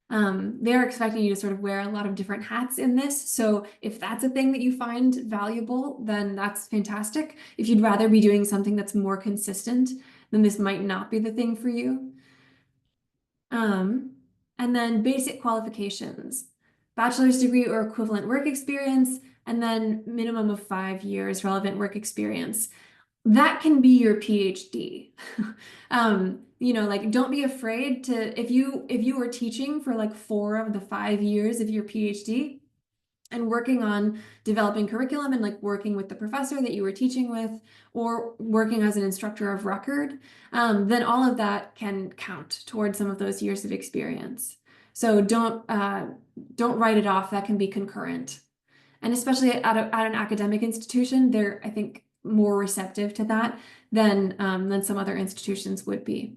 They're expecting you to sort of wear a lot of different hats in this. So if that's a thing that you find valuable, then that's fantastic. If you'd rather be doing something that's more consistent, then this might not be the thing for you. And then basic qualifications, bachelor's degree or equivalent work experience, and then minimum of 5 years relevant work experience. That can be your PhD. Like don't be afraid to, if you were teaching for like 4 of the 5 years of your PhD and working on developing curriculum and like working with the professor that you were teaching with, or working as an instructor of record, then all of that can count towards some of those years of experience. So don't write it off. That can be concurrent. And especially at an academic institution, they're, I think, more receptive to that than some other institutions would be.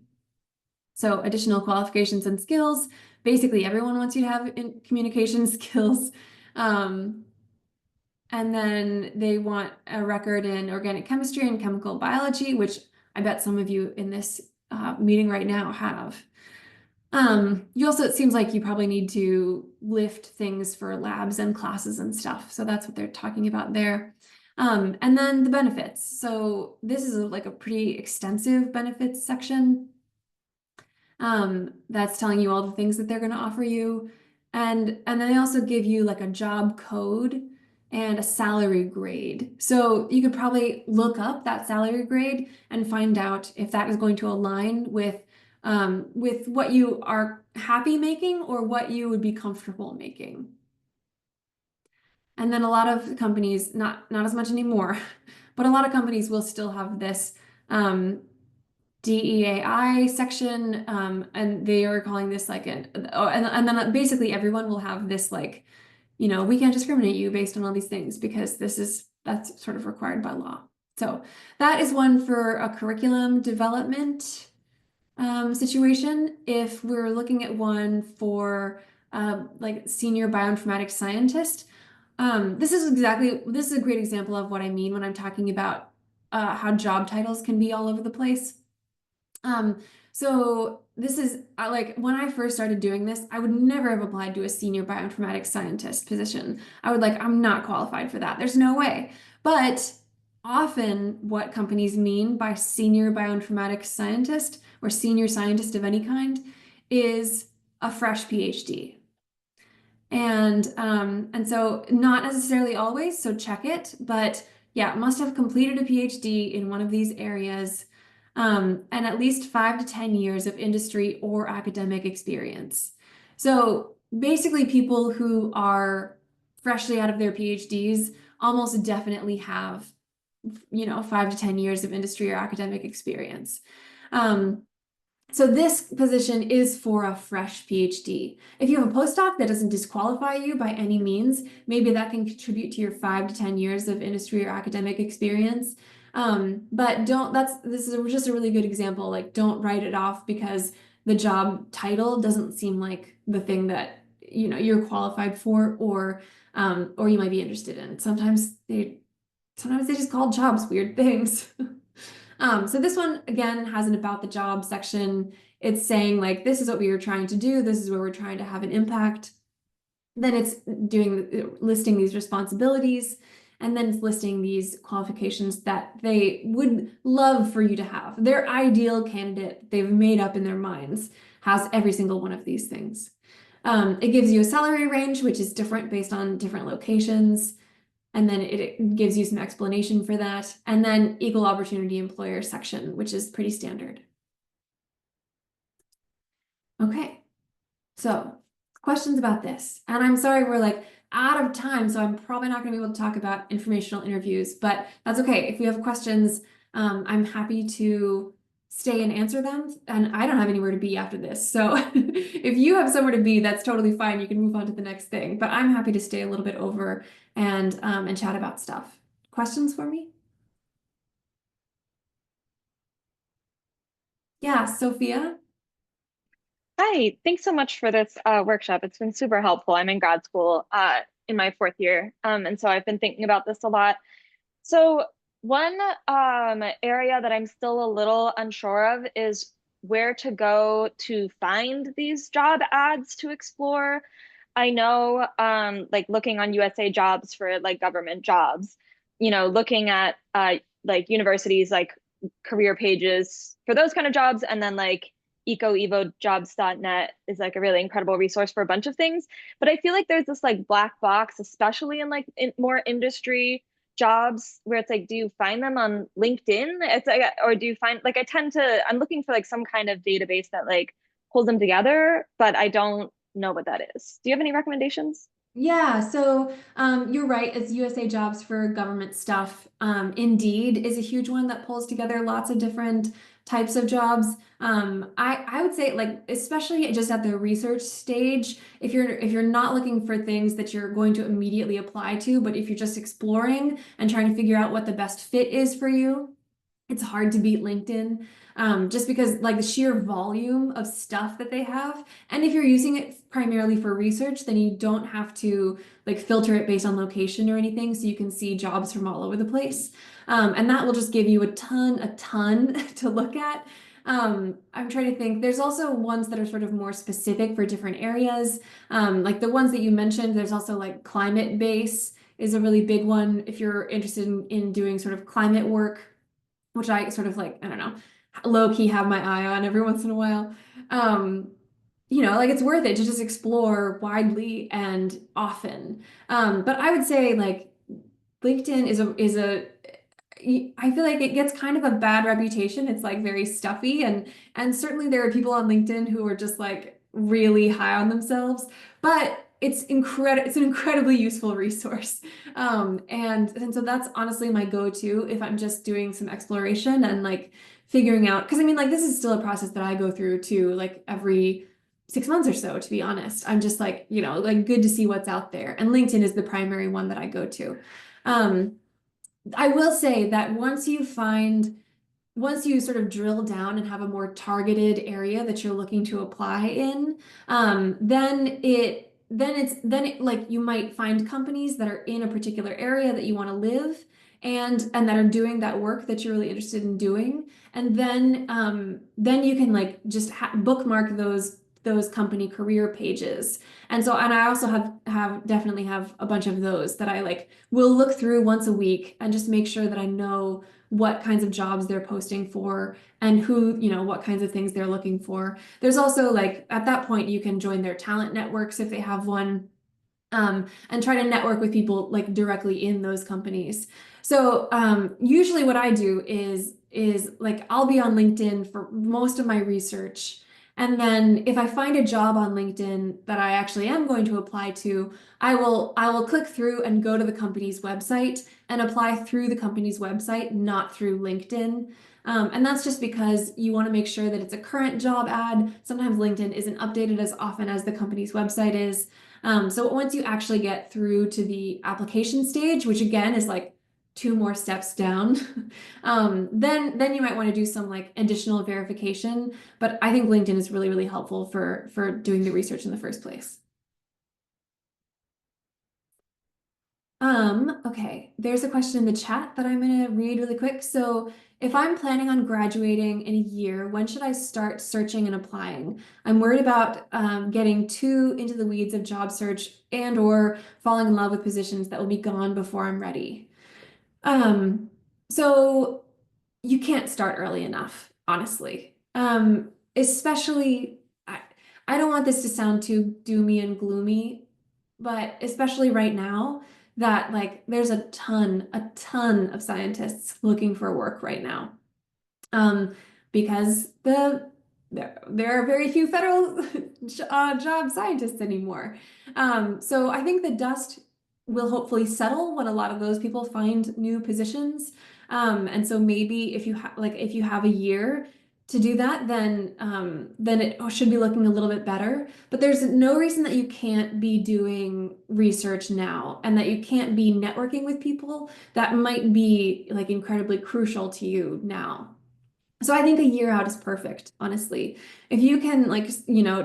So additional qualifications and skills. Basically, everyone wants you to have communication skills. And then they want a record in organic chemistry and chemical biology, which I bet some of you in this meeting right now have. You also, it seems like you probably need to lift things for labs and classes and stuff. So that's what they're talking about there. And then the benefits. So this is like a pretty extensive benefits section. That's telling you all the things that they're going to offer you. And then they also give you like a job code and a salary grade. So you could probably look up that salary grade and find out if that is going to align with what you are happy making or what you would be comfortable making. And then a lot of companies, not as much anymore, but a lot of companies will still have this DEAI section, and they are calling this like and then basically everyone will have this like, we can't discriminate you based on all these things because that's sort of required by law. So that is one for a curriculum development situation. If we're looking at one for like senior bioinformatics scientist, this is a great example of what I mean when I'm talking about how job titles can be all over the place. So this is like when I first started doing this, I would never have applied to a senior bioinformatics scientist position. I would I'm not qualified for that. There's no way. But often what companies mean by senior bioinformatics scientist or senior scientist of any kind is a fresh PhD. And so not necessarily always, so check it, but yeah, must have completed a PhD in one of these areas, and at least 5 to 10 years of industry or academic experience. So basically people who are freshly out of their PhDs almost definitely have 5 to 10 years of industry or academic experience. So this position is for a fresh PhD. If you have a postdoc, that doesn't disqualify you by any means. Maybe that can contribute to your 5 to 10 years of industry or academic experience. But this is just a really good example. Like, don't write it off because the job title doesn't seem like the thing that you're qualified for, or you might be interested in. Sometimes they just call jobs weird things. So this one, again, has an about the job section. It's saying like, this is what we were trying to do. This is where we're trying to have an impact. Then it's listing these responsibilities, and then it's listing these qualifications that they would love for you to have. Their ideal candidate they've made up in their minds has every single one of these things. It gives you a salary range, which is different based on different locations. And then it gives you some explanation for that. And then equal opportunity employer section, which is pretty standard. Okay, so questions about this. And I'm sorry, we're out of time, so I'm probably not gonna be able to talk about informational interviews, but that's okay. If you have questions, I'm happy to stay and answer them. And I don't have anywhere to be after this. So if you have somewhere to be, that's totally fine. You can move on to the next thing, but I'm happy to stay a little bit over and chat about stuff. Questions for me? Yeah, Sophia? Hi, thanks so much for this workshop. It's been super helpful. I'm in grad school in my 4th year, and so I've been thinking about this a lot. So one area that I'm still a little unsure of is where to go to find these job ads to explore. I know like looking on USA Jobs for like government jobs, looking at like universities like career pages for those kind of jobs, and then like ecoevojobs.net is like a really incredible resource for a bunch of things. But I feel like there's this like black box, especially in like more industry jobs, where it's like, do you find them on LinkedIn? It's like, or do you find like I'm looking for like some kind of database that like pulls them together, but I don't know what that is. Do you have any recommendations? Yeah, so you're right. It's USA Jobs for government stuff. Indeed is a huge one that pulls together lots of different types of jobs. I would say like especially just at the research stage, if you're not looking for things that you're going to immediately apply to, but if you're just exploring and trying to figure out what the best fit is for you, it's hard to beat LinkedIn, just because like the sheer volume of stuff that they have. And if you're using it primarily for research, then you don't have to like filter it based on location or anything. So you can see jobs from all over the place. And that will just give you a ton to look at. I'm trying to think. There's also ones that are sort of more specific for different areas. Like the ones that you mentioned, there's also like Climate Base is a really big one if you're interested in doing sort of climate work, which I sort of like, I don't know, low key have my eye on every once in a while. Like it's worth it to just explore widely and often. But I would say like LinkedIn I feel like it gets kind of a bad reputation. It's like very stuffy, and certainly there are people on LinkedIn who are just like really high on themselves, but it's an incredibly useful resource. And so that's honestly my go-to if I'm just doing some exploration and like figuring out, because I mean like this is still a process that I go through too, like every 6 months or so, to be honest. I'm just like, like good to see what's out there. And LinkedIn is the primary one that I go to. I will say that once you sort of drill down and have a more targeted area that you're looking to apply in, then it like you might find companies that are in a particular area that you want to live and that are doing that work that you're really interested in doing. And then you can like just bookmark those company career pages. And I also definitely have a bunch of those that I like will look through once a week and just make sure that I know what kinds of jobs they're posting for and who, what kinds of things they're looking for. There's also like at that point you can join their talent networks if they have one, and try to network with people like directly in those companies. So usually what I do is like I'll be on LinkedIn for most of my research. And then if I find a job on LinkedIn that I actually am going to apply to, I will click through and go to the company's website and apply through the company's website, not through LinkedIn. And that's just because you want to make sure that it's a current job ad. Sometimes LinkedIn isn't updated as often as the company's website is. So once you actually get through to the application stage, which again is like 2 more steps down, then you might want to do some like additional verification. But I think LinkedIn is really, really helpful for doing the research in the first place. Okay, there's a question in the chat that I'm gonna read really quick. So if I'm planning on graduating in a year, when should I start searching and applying? I'm worried about getting too into the weeds of job search and or falling in love with positions that will be gone before I'm ready. So you can't start early enough, honestly. Especially, I don't want this to sound too doomy and gloomy, but especially right now that like there's a ton of scientists looking for work right now. Because there are very few federal job scientists anymore. So I think the dust will hopefully settle when a lot of those people find new positions. And so maybe if you have a year to do that, then it should be looking a little bit better. But there's no reason that you can't be doing research now and that you can't be networking with people that might be like incredibly crucial to you now. So I think a year out is perfect, honestly. If you can like,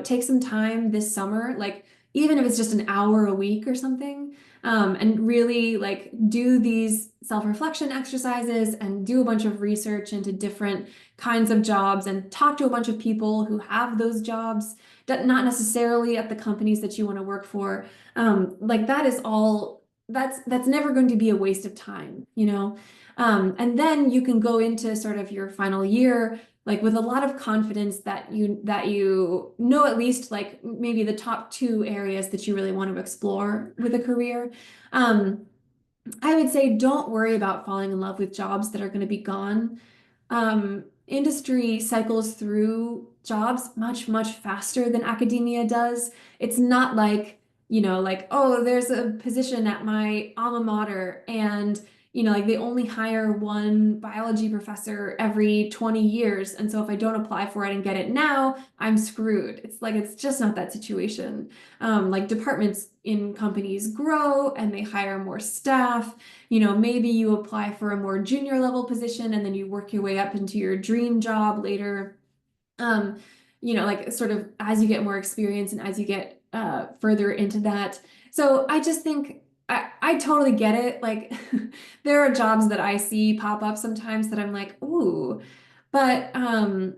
take some time this summer, like even if it's just an hour a week or something, and really like do these self-reflection exercises and do a bunch of research into different kinds of jobs and talk to a bunch of people who have those jobs, not necessarily at the companies that you want to work for. Like that is all, that's never going to be a waste of time, and then you can go into sort of your final year like with a lot of confidence that you know at least like maybe the top 2 areas that you really want to explore with a career. I would say don't worry about falling in love with jobs that are going to be gone. Industry cycles through jobs much faster than academia does. It's not like, like, oh, there's a position at my alma mater and you know, like they only hire one biology professor every 20 years. And so if I don't apply for it and get it now, I'm screwed. It's like, it's just not that situation. Like departments in companies grow and they hire more staff. You know, maybe you apply for a more junior level position and then you work your way up into your dream job later. You know, like sort of as you get more experience and as you get further into that. So I just think I totally get it. Like there are jobs that I see pop up sometimes that I'm like, ooh, but I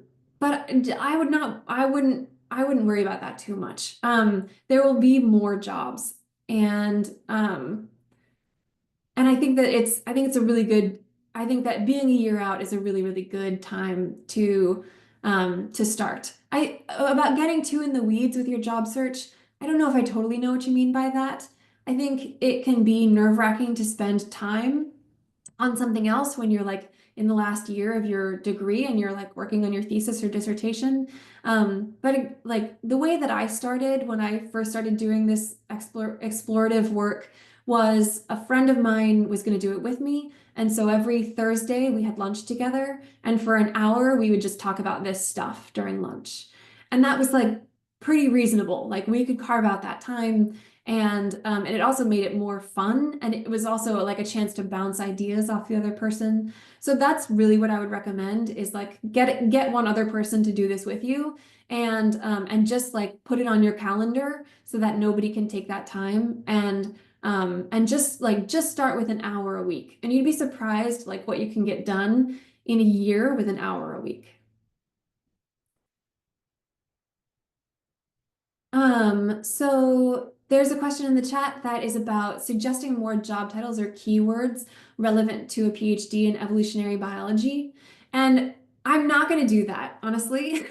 wouldn't worry about that too much. There will be more jobs and I think it's a really good, I think that being a year out is a really, really good time to start. About getting too in the weeds with your job search, I don't know if I totally know what you mean by that. I think it can be nerve-wracking to spend time on something else when you're like in the last year of your degree and you're like working on your thesis or dissertation. But like the way that I started when I first started doing this explorative work was a friend of mine was going to do it with me. And so every Thursday we had lunch together, and for an hour we would just talk about this stuff during lunch. And that was like pretty reasonable. Like we could carve out that time. And it also made it more fun, and it was also like a chance to bounce ideas off the other person. So that's really what I would recommend is like get one other person to do this with you, and just like put it on your calendar so that nobody can take that time, and just start with an hour a week, and you'd be surprised like what you can get done in a year with an hour a week. So there's a question in the chat that is about suggesting more job titles or keywords relevant to a PhD in evolutionary biology. And I'm not going to do that, honestly.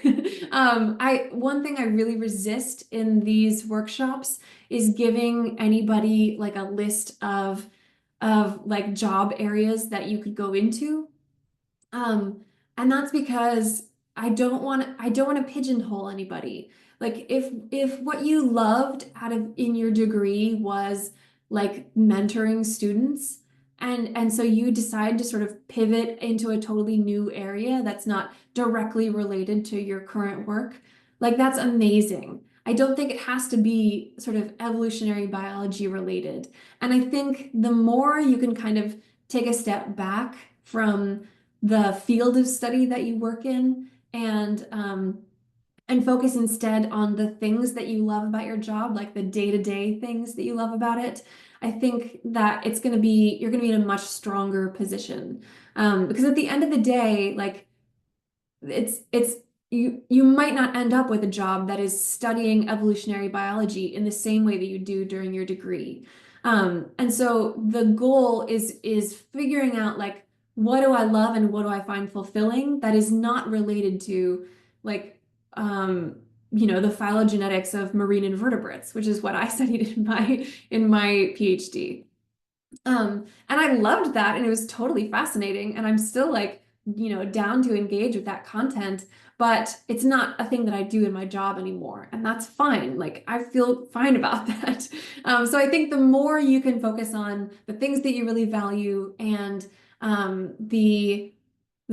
One thing I really resist in these workshops is giving anybody like a list of like job areas that you could go into. And that's because I don't want to pigeonhole anybody. Like if what you loved out of in your degree was like mentoring students, and so you decide to sort of pivot into a totally new area that's not directly related to your current work, like that's amazing. I don't think it has to be sort of evolutionary biology related. And I think the more you can kind of take a step back from the field of study that you work in and focus instead on the things that you love about your job, like the day-to-day things that you love about it, I think that you're going to be in a much stronger position. Because at the end of the day, like you might not end up with a job that is studying evolutionary biology in the same way that you do during your degree. And so the goal is figuring out like, what do I love and what do I find fulfilling that is not related to like the phylogenetics of marine invertebrates, which is what I studied in my PhD. And I loved that, and it was totally fascinating, and I'm still like, down to engage with that content, but it's not a thing that I do in my job anymore, and that's fine. Like I feel fine about that. So I think the more you can focus on the things that you really value and the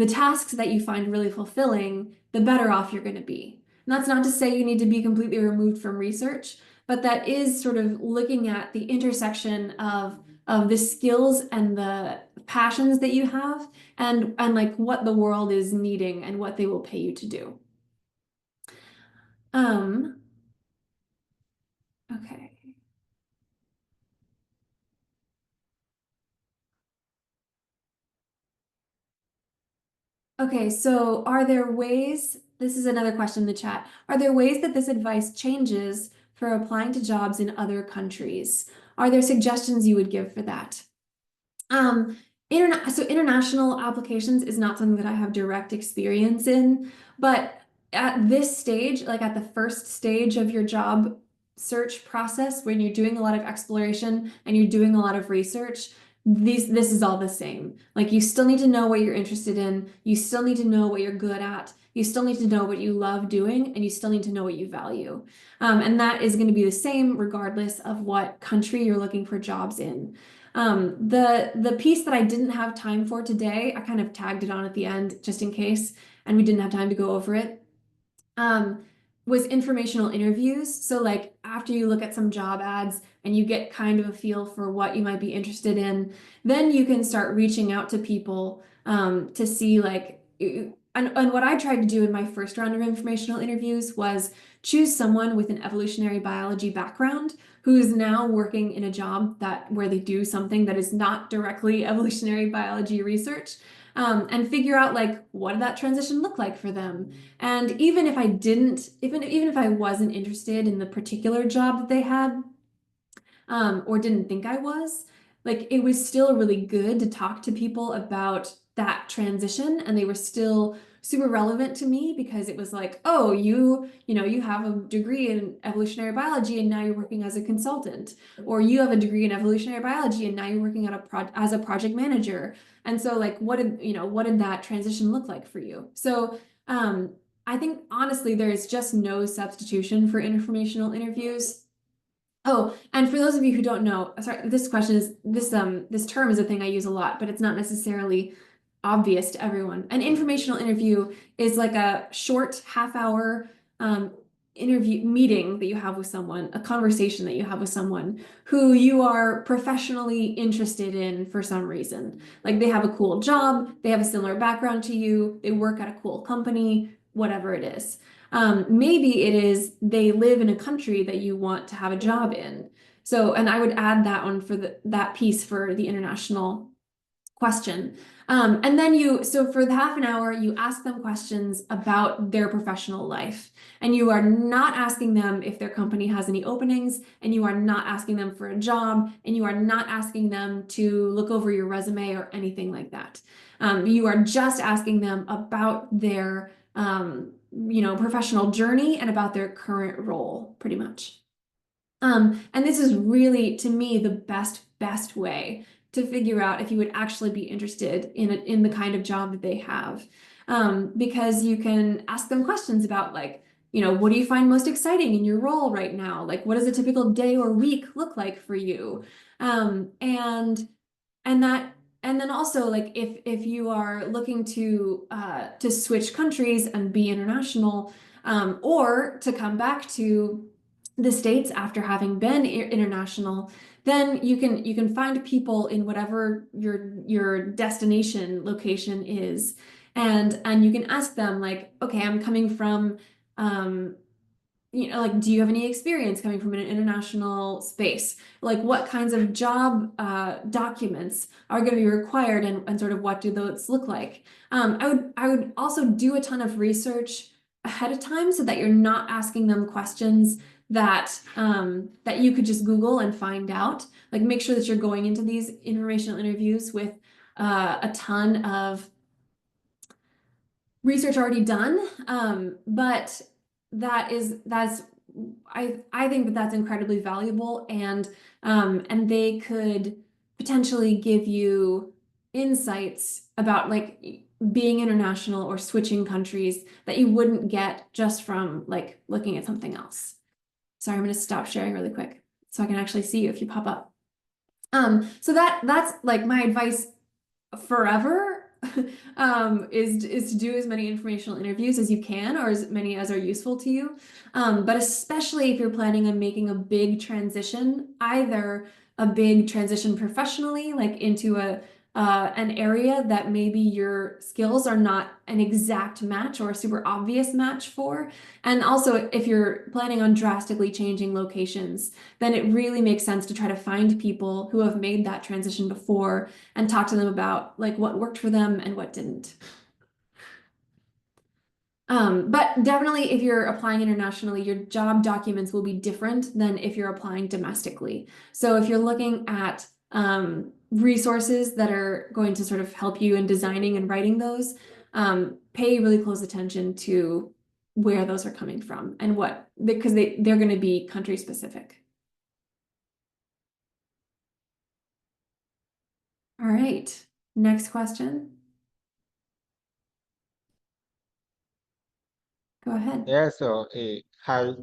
tasks that you find really fulfilling, the better off you're going to be. And that's not to say you need to be completely removed from research, but that is sort of looking at the intersection of the skills and the passions that you have and like what the world is needing and what they will pay you to do. Okay. Okay, so are there ways, this is another question in the chat, are there ways that this advice changes for applying to jobs in other countries? Are there suggestions you would give for that? So international applications is not something that I have direct experience in, but at this stage, like at the first stage of your job search process, when you're doing a lot of exploration and you're doing a lot of research, this is all the same. Like you still need to know what you're interested in, you still need to know what you're good at, you still need to know what you love doing, and you still need to know what you value. And that is going to be the same regardless of what country you're looking for jobs in. The piece that I didn't have time for today, I kind of tagged it on at the end just in case, and we didn't have time to go over it. Was informational interviews. So like after you look at some job ads and you get kind of a feel for what you might be interested in, then you can start reaching out to people to see like and what I tried to do in my first round of informational interviews was choose someone with an evolutionary biology background who is now working in a job that where they do something that is not directly evolutionary biology research, and figure out like what did that transition look like for them. And even if I didn't, even if I wasn't interested in the particular job that they had, or didn't think I was, like it was still really good to talk to people about that transition, and they were still super relevant to me because it was like, oh, you have a degree in evolutionary biology and now you're working as a consultant, or you have a degree in evolutionary biology and now you're working at as a project manager. And so like what did that transition look like for you? So I think honestly there's just no substitution for informational interviews. Oh, and for those of you who don't know, sorry, this question is this term is a thing I use a lot, but it's not necessarily obvious to everyone. An informational interview is like a short half-hour interview meeting that you have with someone, a conversation that you have with someone who you are professionally interested in for some reason. Like they have a cool job, they have a similar background to you, they work at a cool company, whatever it is. Maybe it is they live in a country that you want to have a job in. So, and I would add that one for that piece for the international question. And then so for the half an hour, you ask them questions about their professional life. And you are not asking them if their company has any openings, and you are not asking them for a job, and you are not asking them to look over your resume or anything like that. You are just asking them about their professional journey and about their current role, pretty much. And this is really, to me, the best way to figure out if you would actually be interested in the kind of job that they have. Because you can ask them questions about like, what do you find most exciting in your role right now? Like, what does a typical day or week look like for you? And then also like if you are looking to switch countries and be international, or to come back to the States after having been international, then you can find people in whatever your destination location is, and you can ask them like, okay, I'm coming from like, do you have any experience coming from an international space? Like, what kinds of job documents are going to be required, and sort of what do those look like? I would also do a ton of research ahead of time so that you're not asking them questions that that you could just Google and find out. Like, make sure that you're going into these informational interviews with a ton of research already done, but that's I think that that's incredibly valuable, and they could potentially give you insights about like being international or switching countries that you wouldn't get just from like looking at something else. Sorry, I'm going to stop sharing really quick so I can actually see you if you pop up. So that's like my advice forever. Is to do as many informational interviews as you can, or as many as are useful to you. But especially if you're planning on making a big transition, either a big transition professionally, like into an area that maybe your skills are not an exact match or a super obvious match for. And also if you're planning on drastically changing locations, then it really makes sense to try to find people who have made that transition before and talk to them about like what worked for them and what didn't. But definitely if you're applying internationally, your job documents will be different than if you're applying domestically. So if you're looking at resources that are going to sort of help you in designing and writing those, pay really close attention to where those are coming from and what, because they're going to be country specific. All right, next question. Go ahead. Yeah, so hi.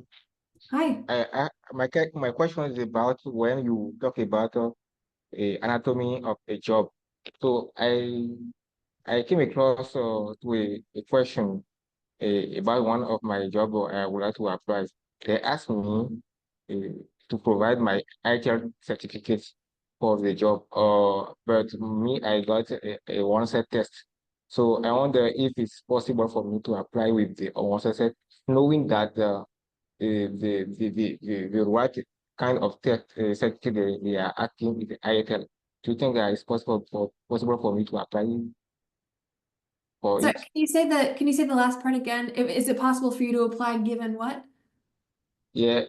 Hi. My question is about when you talk about a anatomy of a job. So I came across to a question about one of my job I would like to apply. They asked me to provide my ITL certificate for the job, but me, I got a one-set test. So I wonder if it's possible for me to apply with the one-set test, knowing that the right kind of test certificate they are asking is the ITL. Do you think that it's possible for me to apply for So it? can you say the last part again? Is it possible for you to apply given what? Yeah,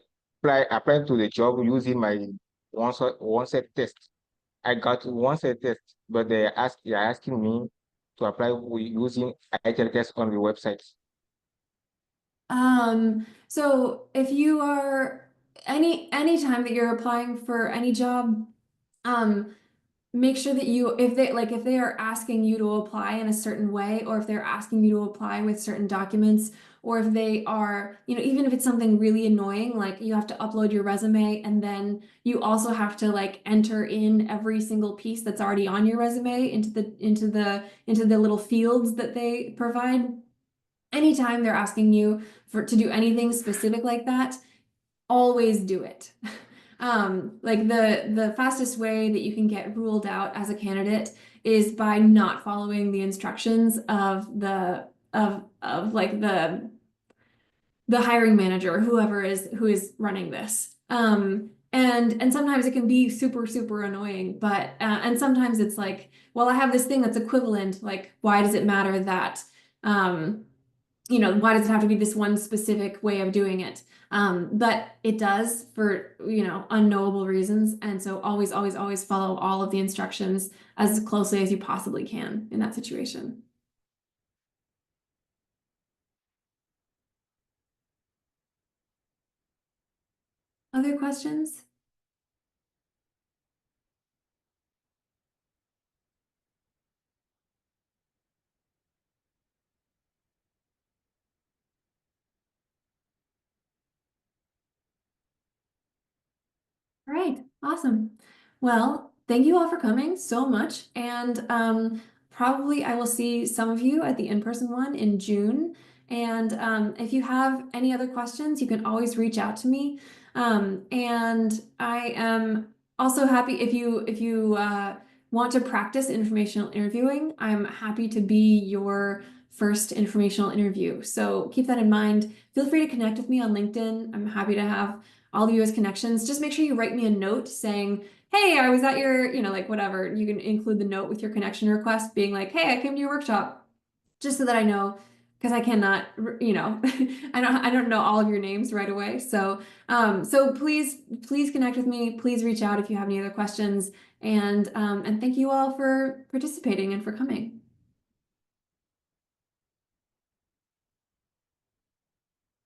apply to the job using my one set test. I got one set test, but they are asking me to apply using ITL test on the website. So if you are any time that you're applying for any job, make sure that if they are asking you to apply in a certain way, or if they're asking you to apply with certain documents, or if they are, even if it's something really annoying, like you have to upload your resume and then you also have to like enter in every single piece that's already on your resume into the little fields that they provide. Anytime they're asking you to do anything specific like that, always do it. Like the fastest way that you can get ruled out as a candidate is by not following the instructions of like the hiring manager, who is running this. And sometimes it can be super, super annoying, but and sometimes it's like, well, I have this thing that's equivalent. Like, why does it matter that why does it have to be this one specific way of doing it? But it does for, unknowable reasons. And so always, always, always follow all of the instructions as closely as you possibly can in that situation. Other questions? All right, awesome. Well, thank you all for coming so much. And probably I will see some of you at the in-person one in June. And if you have any other questions, you can always reach out to me. And I am also happy if you want to practice informational interviewing, I'm happy to be your first informational interview. So keep that in mind. Feel free to connect with me on LinkedIn. I'm happy to have all the US connections. Just make sure you write me a note saying, hey, I was at your, like whatever. You can include the note with your connection request being like, hey, I came to your workshop, just so that I know, because I cannot, I don't know all of your names right away. So please connect with me. Please reach out if you have any other questions. And thank you all for participating and for coming.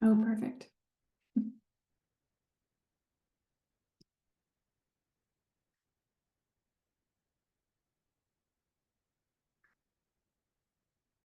Oh, perfect.